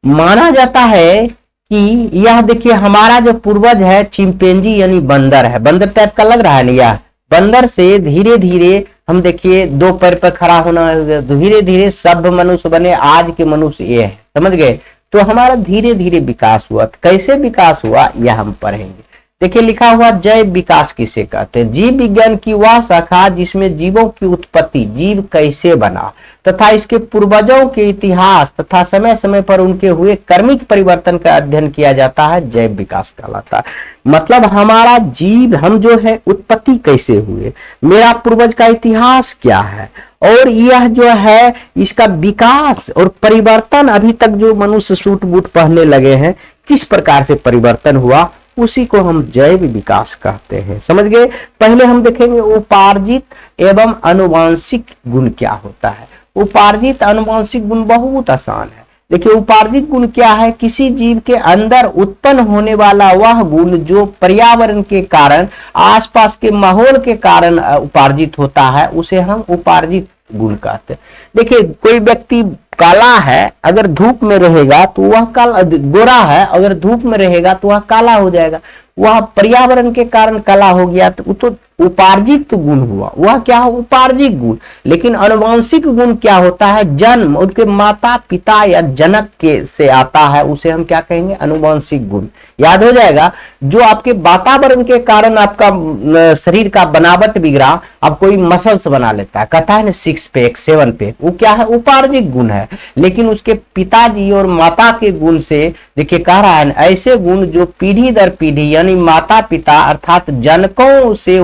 माना जाता है कि यह देखिए हमारा जो पूर्वज है चिंपैंजी यानी बंदर है, बंदर टाइप का लग रहा है ना, यह बंदर से धीरे धीरे हम देखिए दो पैर पर खड़ा होना, धीरे धीरे सभ्य मनुष्य बने, आज के मनुष्य ये है, समझ गए। तो हमारा धीरे धीरे विकास हुआ। कैसे विकास हुआ यह हम पढ़ेंगे। देखिए लिखा हुआ जैव विकास किसे कहते हैं। जीव विज्ञान की वह शाखा जिसमें जीवों की उत्पत्ति, जीव कैसे बना तथा इसके पूर्वजों के इतिहास तथा समय समय पर उनके हुए कर्मिक परिवर्तन का अध्ययन किया जाता है, जैव विकास कहलाता है। मतलब हमारा जीव, हम जो है उत्पत्ति कैसे हुए, मेरा पूर्वज का इतिहास क्या है, और यह जो है इसका विकास और परिवर्तन, अभी तक जो मनुष्य सूट बूट पहनने लगे हैं किस प्रकार से परिवर्तन हुआ, उसी को हम जैव विकास कहते हैं। समझ गए। पहले हम देखेंगे उपार्जित एवं अनुवांशिक गुण क्या होता है। उपार्जित अनुवांशिक गुण बहुत आसान है। देखिए उपार्जित गुण क्या है, किसी जीव के अंदर उत्पन्न होने वाला वह गुण जो पर्यावरण के कारण, आसपास के माहौल के कारण उपार्जित होता है, उसे हम उपार्जित गुण कहते हैं। देखिए कोई व्यक्ति काला है, अगर धूप में रहेगा तो वह काला, गोरा है अगर धूप में रहेगा तो वह काला हो जाएगा, वह पर्यावरण के कारण काला हो गया, तो उपार्जित गुण हुआ, वह क्या है उपार्जित गुण। लेकिन अनुवांशिक गुण क्या होता है, जन्म उनके माता पिता या जनक के से आता है, उसे हम क्या कहेंगे अनुवांशिक गुण। याद हो जाएगा, जो आपके वातावरण के कारण आपका शरीर का बनावट बिगड़ा, अब कोई मसल्स बना लेता है, कहता है ना 6 पैक 7 पैक, वो क्या है उपार्जित गुण है। लेकिन उसके पिताजी और माता के गुण से, देखिए कह रहा है ऐसे गुण जो पीढ़ी दर पीढ़ी यानी माता पिता अर्थात जनकों से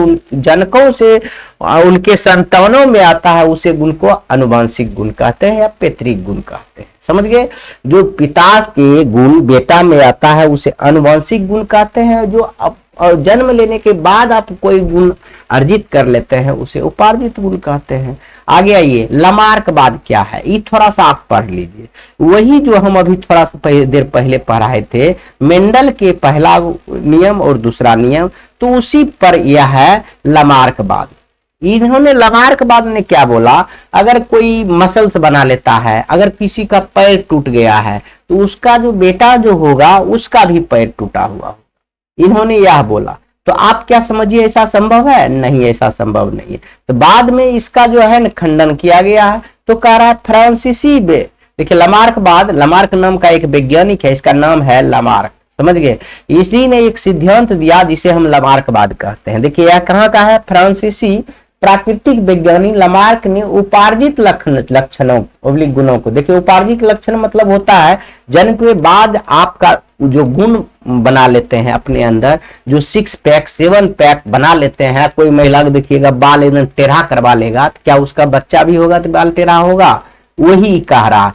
उनके संतानों में आता है, उसे गुण को अनुवांशिक गुण कहते हैं या पैतृक गुण कहते हैं। समझ गए। जो पिता के गुण बेटा में आता है उसे अनुवांशिक गुण कहते हैं, जो और जन्म लेने के बाद आप कोई गुण अर्जित कर लेते हैं उसे उपार्जित गुण कहते हैं। आगे आइए, लमार्कवाद क्या है, ये थोड़ा सा आप पढ़ लीजिए। वही जो हम अभी थोड़ा सा देर पहले पढ़ाए थे, मेंडल के पहला नियम और दूसरा नियम, तो उसी पर यह है लमार्कवाद। इन्होंने लमार्कवाद ने क्या बोला, अगर कोई मसल्स बना लेता है, अगर किसी का पैर टूट गया है तो उसका जो बेटा जो होगा उसका भी पैर टूटा हुआ होगा, इन्होंने यह बोला। तो आप क्या समझिए, ऐसा संभव है? नहीं, ऐसा संभव नहीं है। तो बाद में इसका जो है न खंडन किया गया है। तो कह रहा है फ्रांसीसी देखिए लमार्कवाद, लमार्क नाम का एक वैज्ञानिक है, इसका नाम है लमार्क, समझ गए। इसी ने एक सिद्धांत दिया जिसे हम लमार्कवाद कहते हैं। देखिए यह कहाँ का है, फ्रांसीसी प्राकृतिक वैज्ञानिक लमार्क ने उपार्जित लक्षणों गुणों को, देखिए उपार्जित लक्षण मतलब होता है जन्म के बाद आपका जो गुण बना लेते हैं अपने अंदर, जो 6 पैक 7 पैक बना लेते हैं। कोई महिला को देखिएगा बाल एकदम टेढ़ा करवा लेगा, तो क्या उसका बच्चा भी होगा तो बाल टेढ़ा होगा? वही कह रहा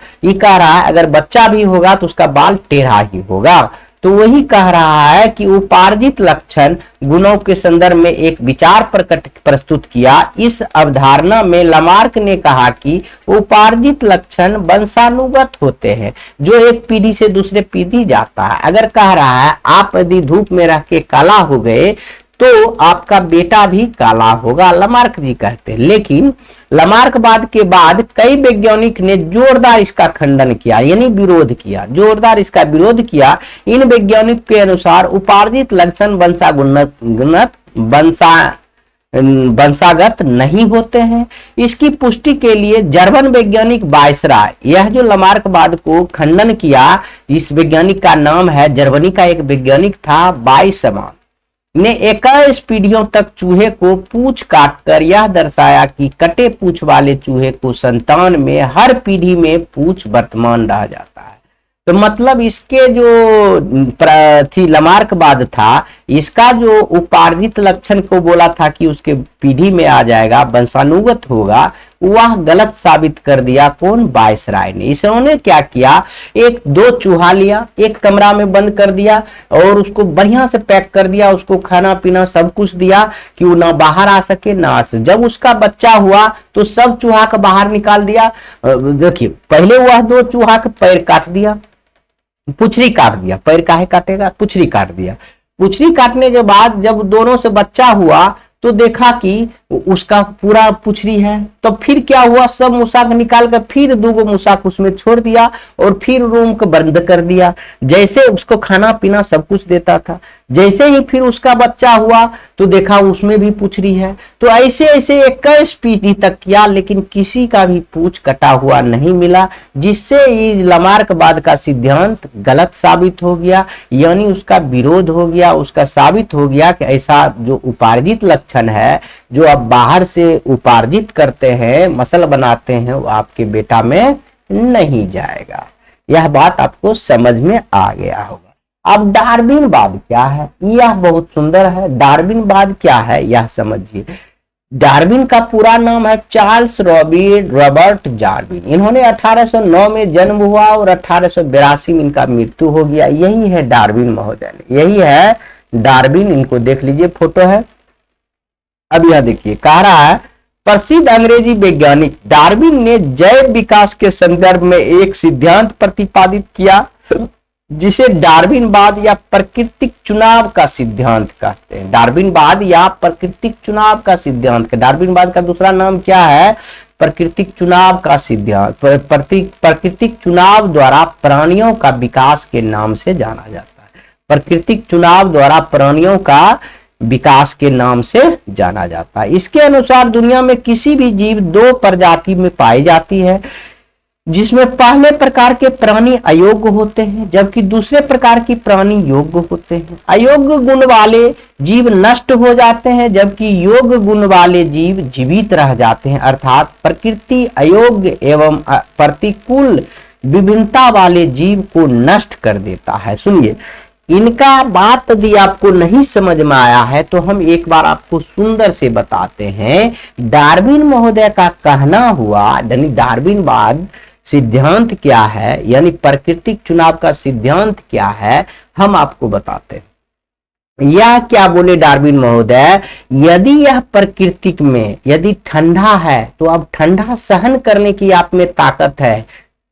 है अगर बच्चा भी होगा तो उसका बाल टेढ़ा ही होगा। तो वही कह रहा है कि उपार्जित लक्षण गुणों के संदर्भ में एक विचार प्रस्तुत किया। इस अवधारणा में लमार्क ने कहा कि उपार्जित लक्षण वंशानुगत होते हैं, जो एक पीढ़ी से दूसरे पीढ़ी जाता है। अगर कह रहा है आप यदि धूप में रह के काला हो गए तो आपका बेटा भी काला होगा, लमार्क जी कहते हैं। लेकिन लमार्कवाद के बाद कई वैज्ञानिक ने जोरदार इसका खंडन किया, यानी विरोध किया, जोरदार इसका विरोध किया। इन वैज्ञानिक के अनुसार उपार्जित लक्षण वंशागत नहीं होते हैं। इसकी पुष्टि के लिए जर्मन वैज्ञानिक वायसराय, यह जो लमार्कवाद को खंडन किया, इस वैज्ञानिक का नाम है, जर्मनी का एक वैज्ञानिक था वायसराय, ने 21 पीढ़ियों तक चूहे को पूंछ काटकर यह दर्शाया कि कटे पूंछ वाले चूहे को संतान में हर पीढ़ी में पूंछ वर्तमान रह जाता है। तो मतलब इसके जो थी लमार्कवाद था, इसका जो उपार्जित लक्षण को बोला था कि उसके पीढ़ी में आ जाएगा, वंशानुगत होगा, वह गलत साबित कर दिया कौन? वायसराय ने। इसने क्या किया, एक दो चूहा लिया, एक कमरा में बंद कर दिया और उसको बढ़िया से पैक कर दिया, उसको खाना पीना सब कुछ दिया कि वो ना बाहर आ सके ना आ सके। जब उसका बच्चा हुआ तो सब चूहा का बाहर निकाल दिया। देखिए, पहले वह दो चूहा का पैर काट दिया, पुछड़ी काट दिया, पैर काहे काटेगा, पुछड़ी काट दिया। पुछड़ी काटने के बाद जब दोनों से बच्चा हुआ तो देखा कि उसका पूरा पुछड़ी है, तो फिर क्या हुआ, सब मूषक निकाल कर फिर दो मूषक उसमें छोड़ दिया और फिर रूम को बंद कर दिया। जैसे उसको खाना पीना सब कुछ देता था, जैसे ही फिर उसका बच्चा हुआ तो देखा उसमें भी पुछड़ी है। तो ऐसे ऐसे 21 पीढ़ी तक किया, लेकिन किसी का भी पूछ कटा हुआ नहीं मिला, जिससे इस लामार्कवाद का सिद्धांत गलत साबित हो गया, यानी उसका विरोध हो गया। उसका साबित हो गया कि ऐसा जो उपार्जित लक्षण है, जो आप बाहर से उपार्जित करते हैं, मसल बनाते हैं, वो आपके बेटा में नहीं जाएगा। यह बात आपको समझ में आ गया होगा। अब डार्विनवाद क्या है, यह बहुत सुंदर है। डार्विनवाद क्या है यह समझिए। डार्विन का पूरा नाम है चार्ल्स रॉबर्ट डार्विन। इन्होंने 1809 में जन्म हुआ और 1882 में इनका मृत्यु हो गया। यही है डार्विन महोदय, यही है डार्विन। इनको देख लीजिए, फोटो है। अब यह देखिए, कह रहा है प्रसिद्ध अंग्रेजी वैज्ञानिक डार्विन ने जैव विकास के संदर्भ में एक सिद्धांत प्रतिपादित किया, जिसे डार्विनवाद या प्राकृतिक चुनाव का सिद्धांत कहते हैं। डार्विनवाद या प्राकृतिक चुनाव का सिद्धांत, डार्विनवाद का दूसरा नाम क्या है? प्राकृतिक चुनाव का सिद्धांत। प्राकृतिक चुनाव द्वारा प्राणियों का विकास के नाम से जाना जाता है। प्राकृतिक चुनाव द्वारा प्राणियों का विकास के नाम से जाना जाता है। इसके अनुसार दुनिया में किसी भी जीव दो प्रजाति में पाई जाती है, जिसमें पहले प्रकार के प्राणी अयोग्य होते हैं, जबकि दूसरे प्रकार की प्राणी योग्य होते हैं। अयोग्य गुण वाले जीव नष्ट हो जाते हैं, जबकि योग्य गुण वाले जीव जीवित रह जाते हैं। अर्थात प्रकृति अयोग्य एवं प्रतिकूल विभिन्नता वाले जीव को नष्ट कर देता है। सुनिए, इनका बात यदि आपको नहीं समझ में आया है तो हम एक बार आपको सुंदर से बताते हैं। डार्विन महोदय का कहना हुआ, यानी डार्विनवाद सिद्धांत क्या है, यानी प्राकृतिक चुनाव का सिद्धांत क्या है, हम आपको बताते हैं। यह क्या बोले डार्विन महोदय, यदि यह प्राकृतिक में यदि ठंडा है तो अब ठंडा सहन करने की आप में ताकत है,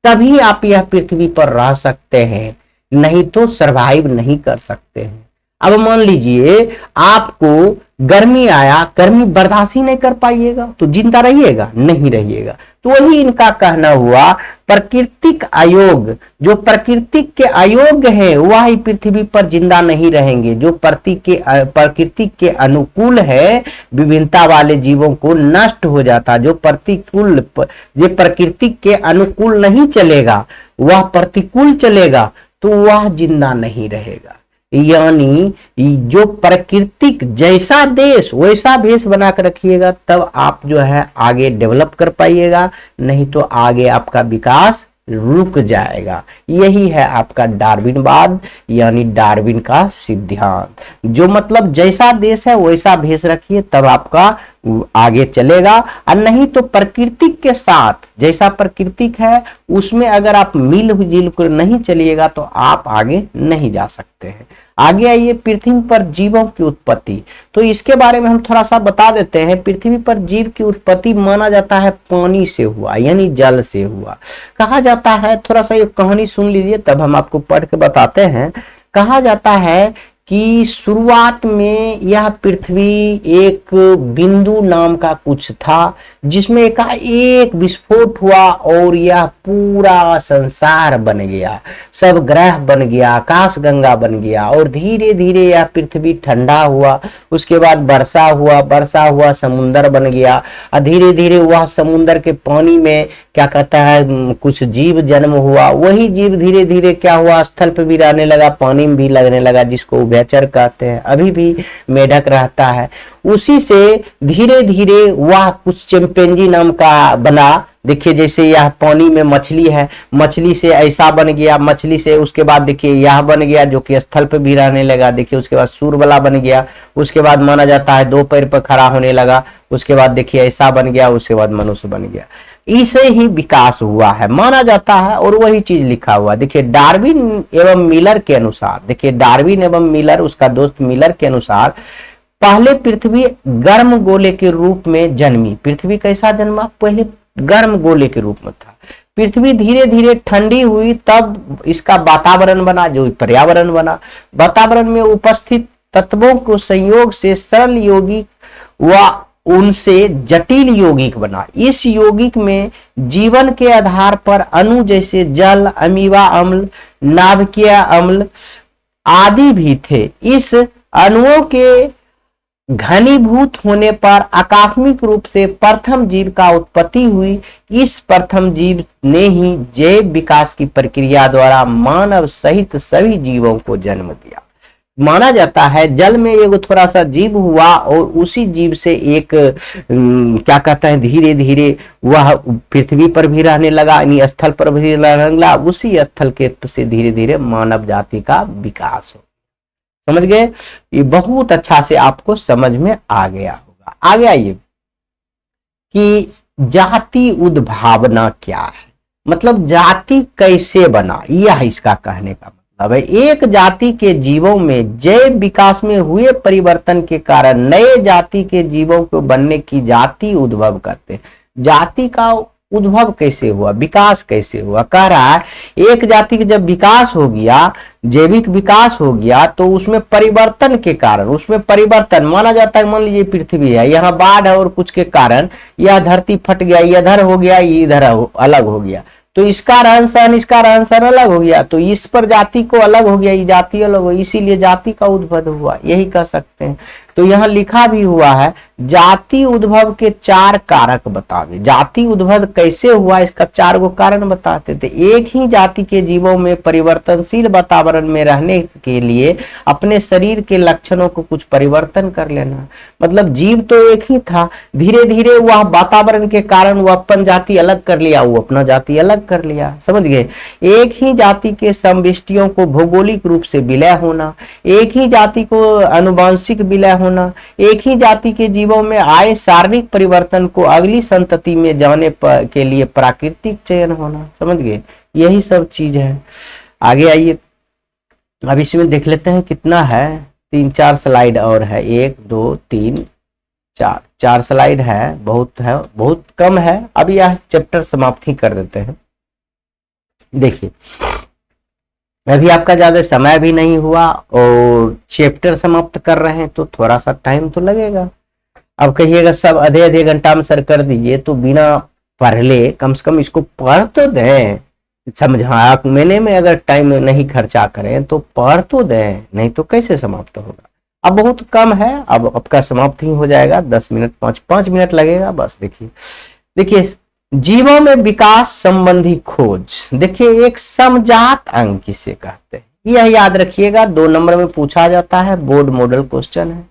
तभी आप यह पृथ्वी पर रह सकते हैं, नहीं तो सरवाइव नहीं कर सकते हैं। अब मान लीजिए आपको गर्मी आया, गर्मी बर्दाश्त ही नहीं कर पाइएगा तो जिंदा रहिएगा? नहीं रहिएगा। तो वही इनका कहना हुआ, प्राकृतिक अयोग्य, जो प्राकृतिक के अयोग्य है वह ही पृथ्वी पर जिंदा नहीं रहेंगे। जो प्राकृतिक के अनुकूल है, विभिन्नता वाले जीवों को नष्ट हो जाता। जो प्राकृतिक के अनुकूल नहीं चलेगा, वह प्रतिकूल चलेगा, तो वह जिंदा नहीं रहेगा। यानी जो प्राकृतिक जैसा देश वैसा भेष बना कर रखिएगा, तब आप जो है आगे डेवलप कर पाइएगा, नहीं तो आगे आपका विकास रुक जाएगा। यही है आपका डार्विनवाद, यानी डार्विन का सिद्धांत। जो मतलब जैसा देश है वैसा भेष रखिए, तब आपका आगे चलेगा, और नहीं तो प्राकृतिक के साथ, जैसा प्राकृतिक है उसमें अगर आप मिलजुल कर नहीं चलिएगा तो आप आगे नहीं जा सकते हैं। आगे आइए, पृथ्वी पर जीवों की उत्पत्ति। तो इसके बारे में हम थोड़ा सा बता देते हैं। पृथ्वी पर जीव की उत्पत्ति माना जाता है पानी से हुआ, यानी जल से हुआ कहा जाता है। थोड़ा सा ये कहानी सुन लीजिए, तब हम आपको पढ़ के बताते हैं। कहा जाता है कि शुरुआत में यह पृथ्वी एक बिंदु नाम का कुछ था, जिसमें एक विस्फोट हुआ और यह पूरा संसार बन गया, सब ग्रह बन गया, आकाश गंगा बन गया, और धीरे धीरे यह पृथ्वी ठंडा हुआ। उसके बाद वर्षा हुआ, समुंदर बन गया, और धीरे धीरे वह समुंदर के पानी में क्या कहता है कुछ जीव जन्म हुआ। वही जीव धीरे धीरे क्या हुआ, स्थल पे भी रहने लगा, पानी में भी लगने लगा, जिसको उभयचर कहते हैं। अभी भी मेढक रहता है। उसी से धीरे धीरे वह कुछ चिंपैंजी नाम का बना, देखिए जैसे यह पानी में मछली है, मछली से ऐसा बन गया, मछली से उसके बाद देखिए यह बन गया जो कि स्थल पे भी रहने लगा, देखिए उसके बाद सूर वाला बन गया, उसके बाद माना जाता है 2 पैर पर खड़ा होने लगा, उसके बाद देखिए ऐसा बन गया, उसके बाद मनुष्य बन गया। इसे ही विकास हुआ है माना जाता है, और वही चीज लिखा हुआ। देखिए डार्विन एवं मिलर के अनुसार, देखिए डार्विन एवं मिलर, उसका दोस्त मिलर के अनुसार, पहले पृथ्वी गर्म गोले के रूप में जन्मी। पृथ्वी कैसा जन्मा? पहले गर्म गोले के रूप में था। पृथ्वी धीरे धीरे ठंडी हुई, तब इसका वातावरण बना, जो पर्यावरण बना। वातावरण में उपस्थित तत्वों को संयोग से सरल यौगिक व उनसे जटिल यौगिक बना। इस यौगिक में जीवन के आधार पर अणु जैसे जल, अमीबा अम्ल, नाभिकीय अम्ल आदि भी थे। इस अणुओं के घनीभूत होने पर आकस्मिक रूप से प्रथम जीव का उत्पत्ति हुई। इस प्रथम जीव ने ही जैव विकास की प्रक्रिया द्वारा मानव सहित सभी जीवों को जन्म दिया। माना जाता है जल में एक थोड़ा सा जीव हुआ, और उसी जीव से एक क्या कहते हैं, धीरे धीरे वह पृथ्वी पर भी रहने लगा, यानी स्थल पर भी रहने लगा। उसी स्थल के से धीरे धीरे मानव जाति का विकास हो। समझ गए? ये बहुत अच्छा से आपको समझ में आ गया होगा। आगे आइए कि जाति उद्भावना क्या है, मतलब जाति कैसे बना, यह इसका कहने का मतलब है। एक जाति के जीवों में जैव विकास में हुए परिवर्तन के कारण नए जाति के जीवों को बनने की जाति उद्भव करते हैं। जाति का उद्भव कैसे हुआ, विकास कैसे हुआ? कह रहा है एक जाति का जब विकास हो गया, जैविक विकास हो गया, तो उसमें परिवर्तन के कारण, उसमें परिवर्तन माना जाता है। मान लीजिए पृथ्वी है, यहाँ बाढ़ है और कुछ के कारण यह धरती फट गया, इधर हो गया, इधर अलग हो गया, तो इसका रहन सहन अलग हो गया, तो इस पर जाति को अलग हो गया, ये जाति अलग हो, इसीलिए जाति का उद्भव हुआ, यही कह सकते हैं। तो यहाँ लिखा भी हुआ है जाति उद्भव के 4 कारक बतावे। जाति उद्भव कैसे हुआ, इसका 4 गो कारण बताते थे। एक ही जाति के जीवों में परिवर्तनशील वातावरण में रहने के लिए अपने शरीर के लक्षणों को कुछ परिवर्तन कर लेना। मतलब जीव तो एक ही था, धीरे धीरे वह वातावरण के कारण वो अपन जाति अलग कर लिया, वो अपना जाति अलग कर लिया। समझ गए? एक ही जाति के समविष्टियों को भौगोलिक रूप से विलय होना, एक ही जाति को अनुवांशिक विलय होना, एक ही जाति के जीवों में आए शारीरिक परिवर्तन को अगली संतति में जाने के लिए प्राकृतिक चयन होना। समझ गए? यही सब चीज है। आगे आइए, अब इसमें देख लेते हैं कितना है, 3-4 स्लाइड और है, 1 2 3 4 स्लाइड है, बहुत कम है। अब यह चैप्टर समाप्ति कर देते हैं। देखिए अभी आपका ज्यादा समय भी नहीं हुआ और चैप्टर समाप्त कर रहे हैं, तो थोड़ा सा टाइम तो लगेगा। अब कहिएगा सब आधे घंटा में सर कर दीजिए, तो बिना पढ़ ले कम से कम इसको पढ़ तो दें, समझा मैंने में अगर टाइम नहीं खर्चा करें तो पढ़ तो दें, नहीं तो कैसे समाप्त होगा। अब बहुत कम है, अब आपका समाप्त ही हो जाएगा, 10 मिनट 5 मिनट लगेगा बस। देखिए जीवों में विकास संबंधी खोज। देखिए एक समजात अंग किसे कहते हैं, यह याद रखिएगा, 2 नंबर में पूछा जाता है, बोर्ड मॉडल क्वेश्चन है।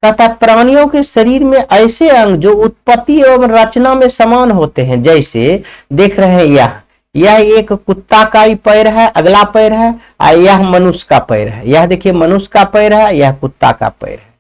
कहता है प्राणियों के शरीर में ऐसे अंग जो उत्पत्ति एवं रचना में समान होते हैं, जैसे देख रहे हैं यह एक कुत्ता का ही पैर है, अगला पैर है, और यह मनुष्य का पैर है। यह देखिए मनुष्य का पैर है, यह कुत्ता का पैर है।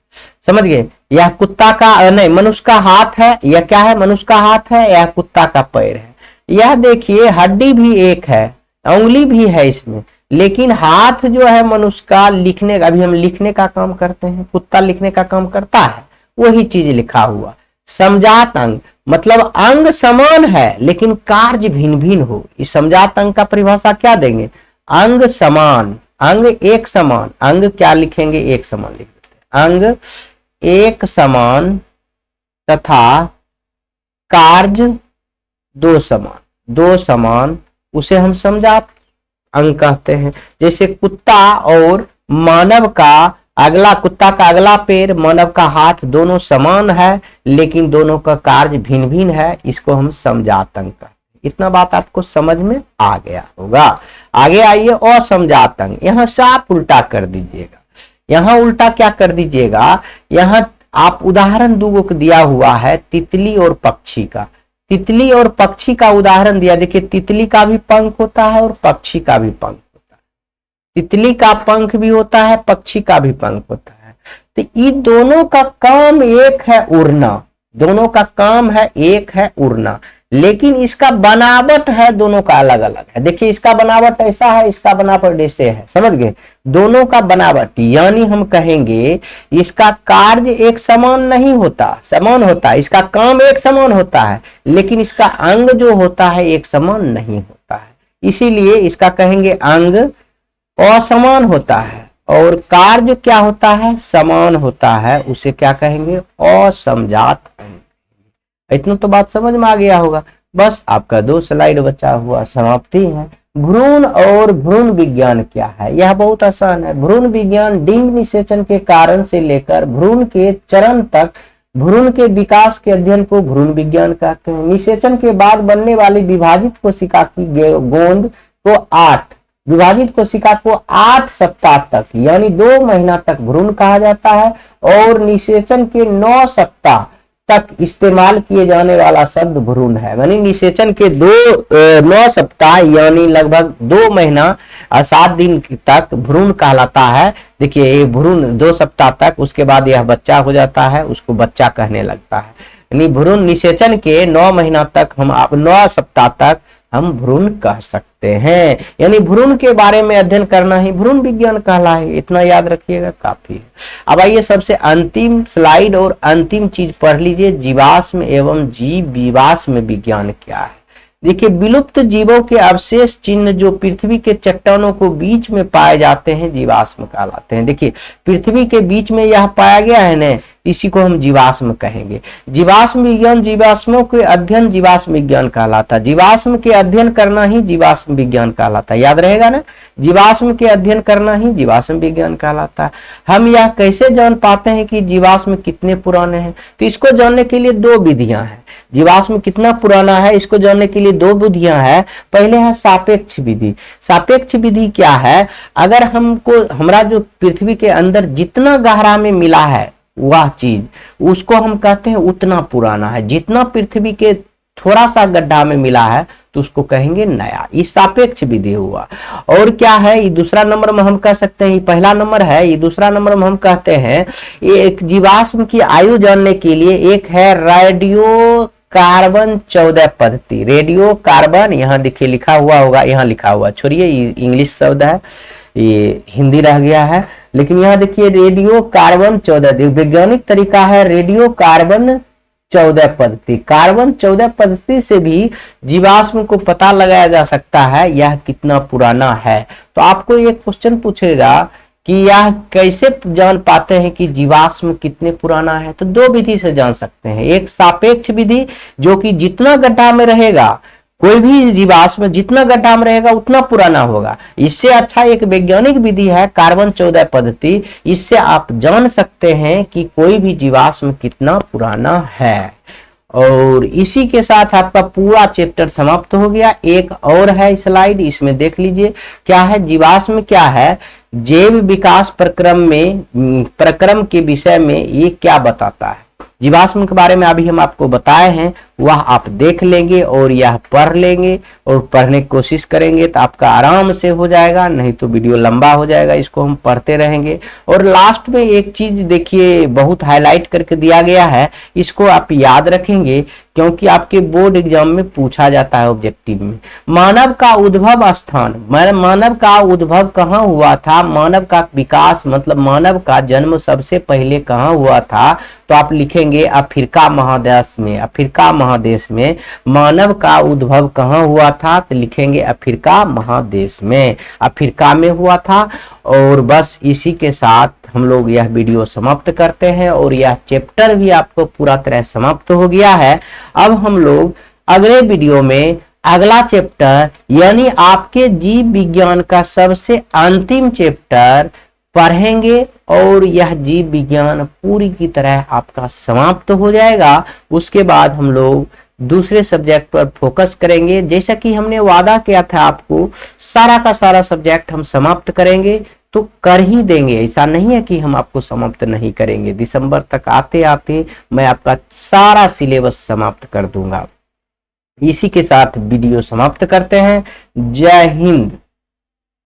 समझ गए? यह कुत्ता का नहीं, मनुष्य का हाथ है, यह क्या है, मनुष्य का हाथ है, यह कुत्ता का पैर है। यह देखिए हड्डी भी एक है, उंगली भी है इसमें, लेकिन हाथ जो है मनुष्य का लिखने का, अभी हम लिखने का काम करते हैं, कुत्ता लिखने का काम करता है, वही चीज लिखा हुआ। समजात अंग मतलब अंग समान है लेकिन कार्य भिन्न भिन्न हो। इस समजात अंग का परिभाषा क्या देंगे? अंग समान, अंग एक समान, अंग क्या लिखेंगे, एक समान लिख देते हैं। अंग एक समान तथा कार्य दो समान, उसे हम समजात अंग कहते हैं। जैसे कुत्ता और मानव का अगला, कुत्ता का अगला पैर, मानव का हाथ, दोनों समान है लेकिन दोनों का कार्य भिन्न भिन्न है, इसको हम समजात अंग कहते हैं। इतना बात आपको समझ में आ गया होगा। आगे आइए असमजात अंग, यहाँ साफ उल्टा कर दीजिएगा। यहाँ उल्टा क्या कर दीजिएगा, यहाँ आप उदाहरण 2 को दिया हुआ है, तितली और पक्षी का। तितली और पक्षी का उदाहरण दिया। देखिए तितली का भी पंख होता है और पक्षी का भी पंख होता है, तितली का पंख भी होता है, पक्षी का भी पंख होता है। तो ये दोनों का काम एक है, उड़ना। दोनों का काम है एक है, उड़ना, लेकिन इसका बनावट है दोनों का अलग अलग है। देखिए इसका बनावट ऐसा है, इसका बनावट ऐसे है, समझ गए। दोनों का बनावट, यानी हम कहेंगे इसका कार्य एक समान नहीं होता, समान होता है, इसका काम एक समान होता है, लेकिन इसका अंग जो होता है एक समान नहीं होता है। इसीलिए इसका कहेंगे अंग असमान होता है, और कार्य क्या होता है, समान होता है, उसे क्या कहेंगे, असमजात अंग। इतना तो बात समझ में आ गया होगा। बस आपका 2 स्लाइड बचा हुआ, समाप्ति है। भ्रूण और भ्रूण विज्ञान क्या है, यह बहुत आसान है। भ्रूण विज्ञान डिंब निषेचन के कारण से लेकर भ्रूण के चरण तक भ्रूण के विकास के अध्ययन को भ्रूण विज्ञान कहते हैं। निषेचन के बाद बनने वाली विभाजित कोशिका की गोंद को 8 विभाजित कोशिका को 8 सप्ताह तक यानी 2 महीना तक भ्रूण कहा जाता है, और निषेचन के 9 सप्ताह तक इस्तेमाल किए जाने वाला शब्द भ्रूण है। यानी निषेचन के 9 सप्ताह यानी लगभग 2 महीना 7 दिन तक भ्रूण कहलाता है। देखिए ये भ्रूण 2 सप्ताह तक, उसके बाद यह बच्चा हो जाता है, उसको बच्चा कहने लगता है। यानी भ्रूण निषेचन के 9 महीना तक, हम 9 सप्ताह तक हम भ्रूण कह सकते हैं। यानी भ्रूण के बारे में अध्ययन करना ही भ्रूण विज्ञान कहलाए, इतना याद रखिएगा, काफी है। अब आइए सबसे अंतिम स्लाइड और अंतिम चीज पढ़ लीजिए, जीवाश्म एवं जीव विवाश्म विज्ञान क्या है। देखिए विलुप्त जीवों के अवशेष चिन्ह जो पृथ्वी के चट्टानों को बीच में पाए जाते हैं जीवाश्म कहलाते हैं। देखिए पृथ्वी के बीच में यह पाया गया है ना, इसी को हम जीवाश्म कहेंगे। जीवाश्म विज्ञान, जीवाश्मों के अध्ययन जीवाश्म विज्ञान कहलाता है। जीवाश्म के अध्ययन करना ही जीवाश्म विज्ञान कहलाता है, याद रहेगा ना, जीवाश्म के अध्ययन करना ही जीवाश्म विज्ञान कहलाता है। हम यह कैसे जान पाते हैं कि जीवाश्म कितने पुराने हैं, तो इसको जानने के लिए 2 विधियां हैं। जीवाश्म कितना पुराना है इसको जानने के लिए 2 विधियां हैं। पहले है सापेक्ष विधि। सापेक्ष विधि क्या है, अगर हमको हमारा जो पृथ्वी के अंदर जितना गहरा में मिला है वह चीज, उसको हम कहते हैं उतना पुराना है। जितना पृथ्वी के थोड़ा सा गड्ढा में मिला है तो उसको कहेंगे नया। ये सापेक्ष विधि हुआ। और क्या है, ये दूसरा नंबर में हम कह सकते हैं, ये पहला नंबर है, ये दूसरा नंबर में हम कहते हैं एक जीवाश्म की आयु जानने के लिए एक है रेडियो कार्बन 14 पद्धति। रेडियो कार्बन, यहाँ देखिए लिखा हुआ होगा, यहाँ लिखा हुआ, छोड़िए ये इंग्लिश शब्द है, ये हिंदी रह गया है, लेकिन यहाँ देखिए रेडियो कार्बन 14 वैज्ञानिक तरीका है रेडियो कार्बन 14 पद्धति। कार्बन 14 पद्धति से भी जीवाश्म को पता लगाया जा सकता है यह कितना पुराना है। तो आपको एक क्वेश्चन पूछेगा कि यह कैसे जान पाते हैं कि जीवाश्म कितने पुराना है, तो 2 विधि से जान सकते हैं। एक सापेक्ष विधि जो कि जितना गड्ढा में रहेगा, कोई भी जीवाश्म जितना गड्ढा में रहेगा उतना पुराना होगा। इससे अच्छा एक वैज्ञानिक विधि है कार्बन 14 पद्धति। इससे आप जान सकते हैं कि कोई भी जीवाश्म कितना पुराना है। और इसी के साथ आपका पूरा चैप्टर समाप्त हो गया। एक और है स्लाइड, इसमें देख लीजिए क्या है, जीवाश्म क्या है, जैव विकास प्रक्रम के विषय में ये क्या बताता है। जीवाश्म के बारे में अभी हम आपको बताए हैं, वह आप देख लेंगे और यह पढ़ लेंगे और पढ़ने की कोशिश करेंगे तो आपका आराम से हो जाएगा, नहीं तो वीडियो लंबा हो जाएगा, इसको हम पढ़ते रहेंगे। और लास्ट में एक चीज देखिए बहुत हाईलाइट करके दिया गया है, इसको आप याद रखेंगे क्योंकि आपके बोर्ड एग्जाम में पूछा जाता है ऑब्जेक्टिव में। मानव का उद्भव स्थान, मानव का उद्भव कहाँ हुआ था, मानव का विकास मतलब मानव का जन्म सबसे पहले कहाँ हुआ था, तो आप लिखेंगे अफ्रीका महादेश में। अफ्रीका महादेश में मानव का उद्भव कहाँ हुआ था, तो लिखेंगे अफ्रीका महादेश में, अफ्रीका में हुआ था। और बस इसी के साथ हम लोग यह वीडियो समाप्त करते हैं और यह चैप्टर भी आपको पूरा तरह समाप्त हो गया है। अब हम लोग अगले वीडियो में अगला चैप्टर यानी आपके जीव विज्ञान का सबसे अंतिम चैप्टर पढ़ेंगे और यह जीव विज्ञान पूरी की तरह आपका समाप्त हो जाएगा। उसके बाद हम लोग दूसरे सब्जेक्ट पर फोकस करेंगे। जैसा कि हमने वादा किया था आपको, सारा का सारा सब्जेक्ट हम समाप्त करेंगे तो कर ही देंगे, ऐसा नहीं है कि हम आपको समाप्त नहीं करेंगे। दिसंबर तक आते आते मैं आपका सारा सिलेबस समाप्त कर दूंगा। इसी के साथ वीडियो समाप्त करते हैं। जय हिंद।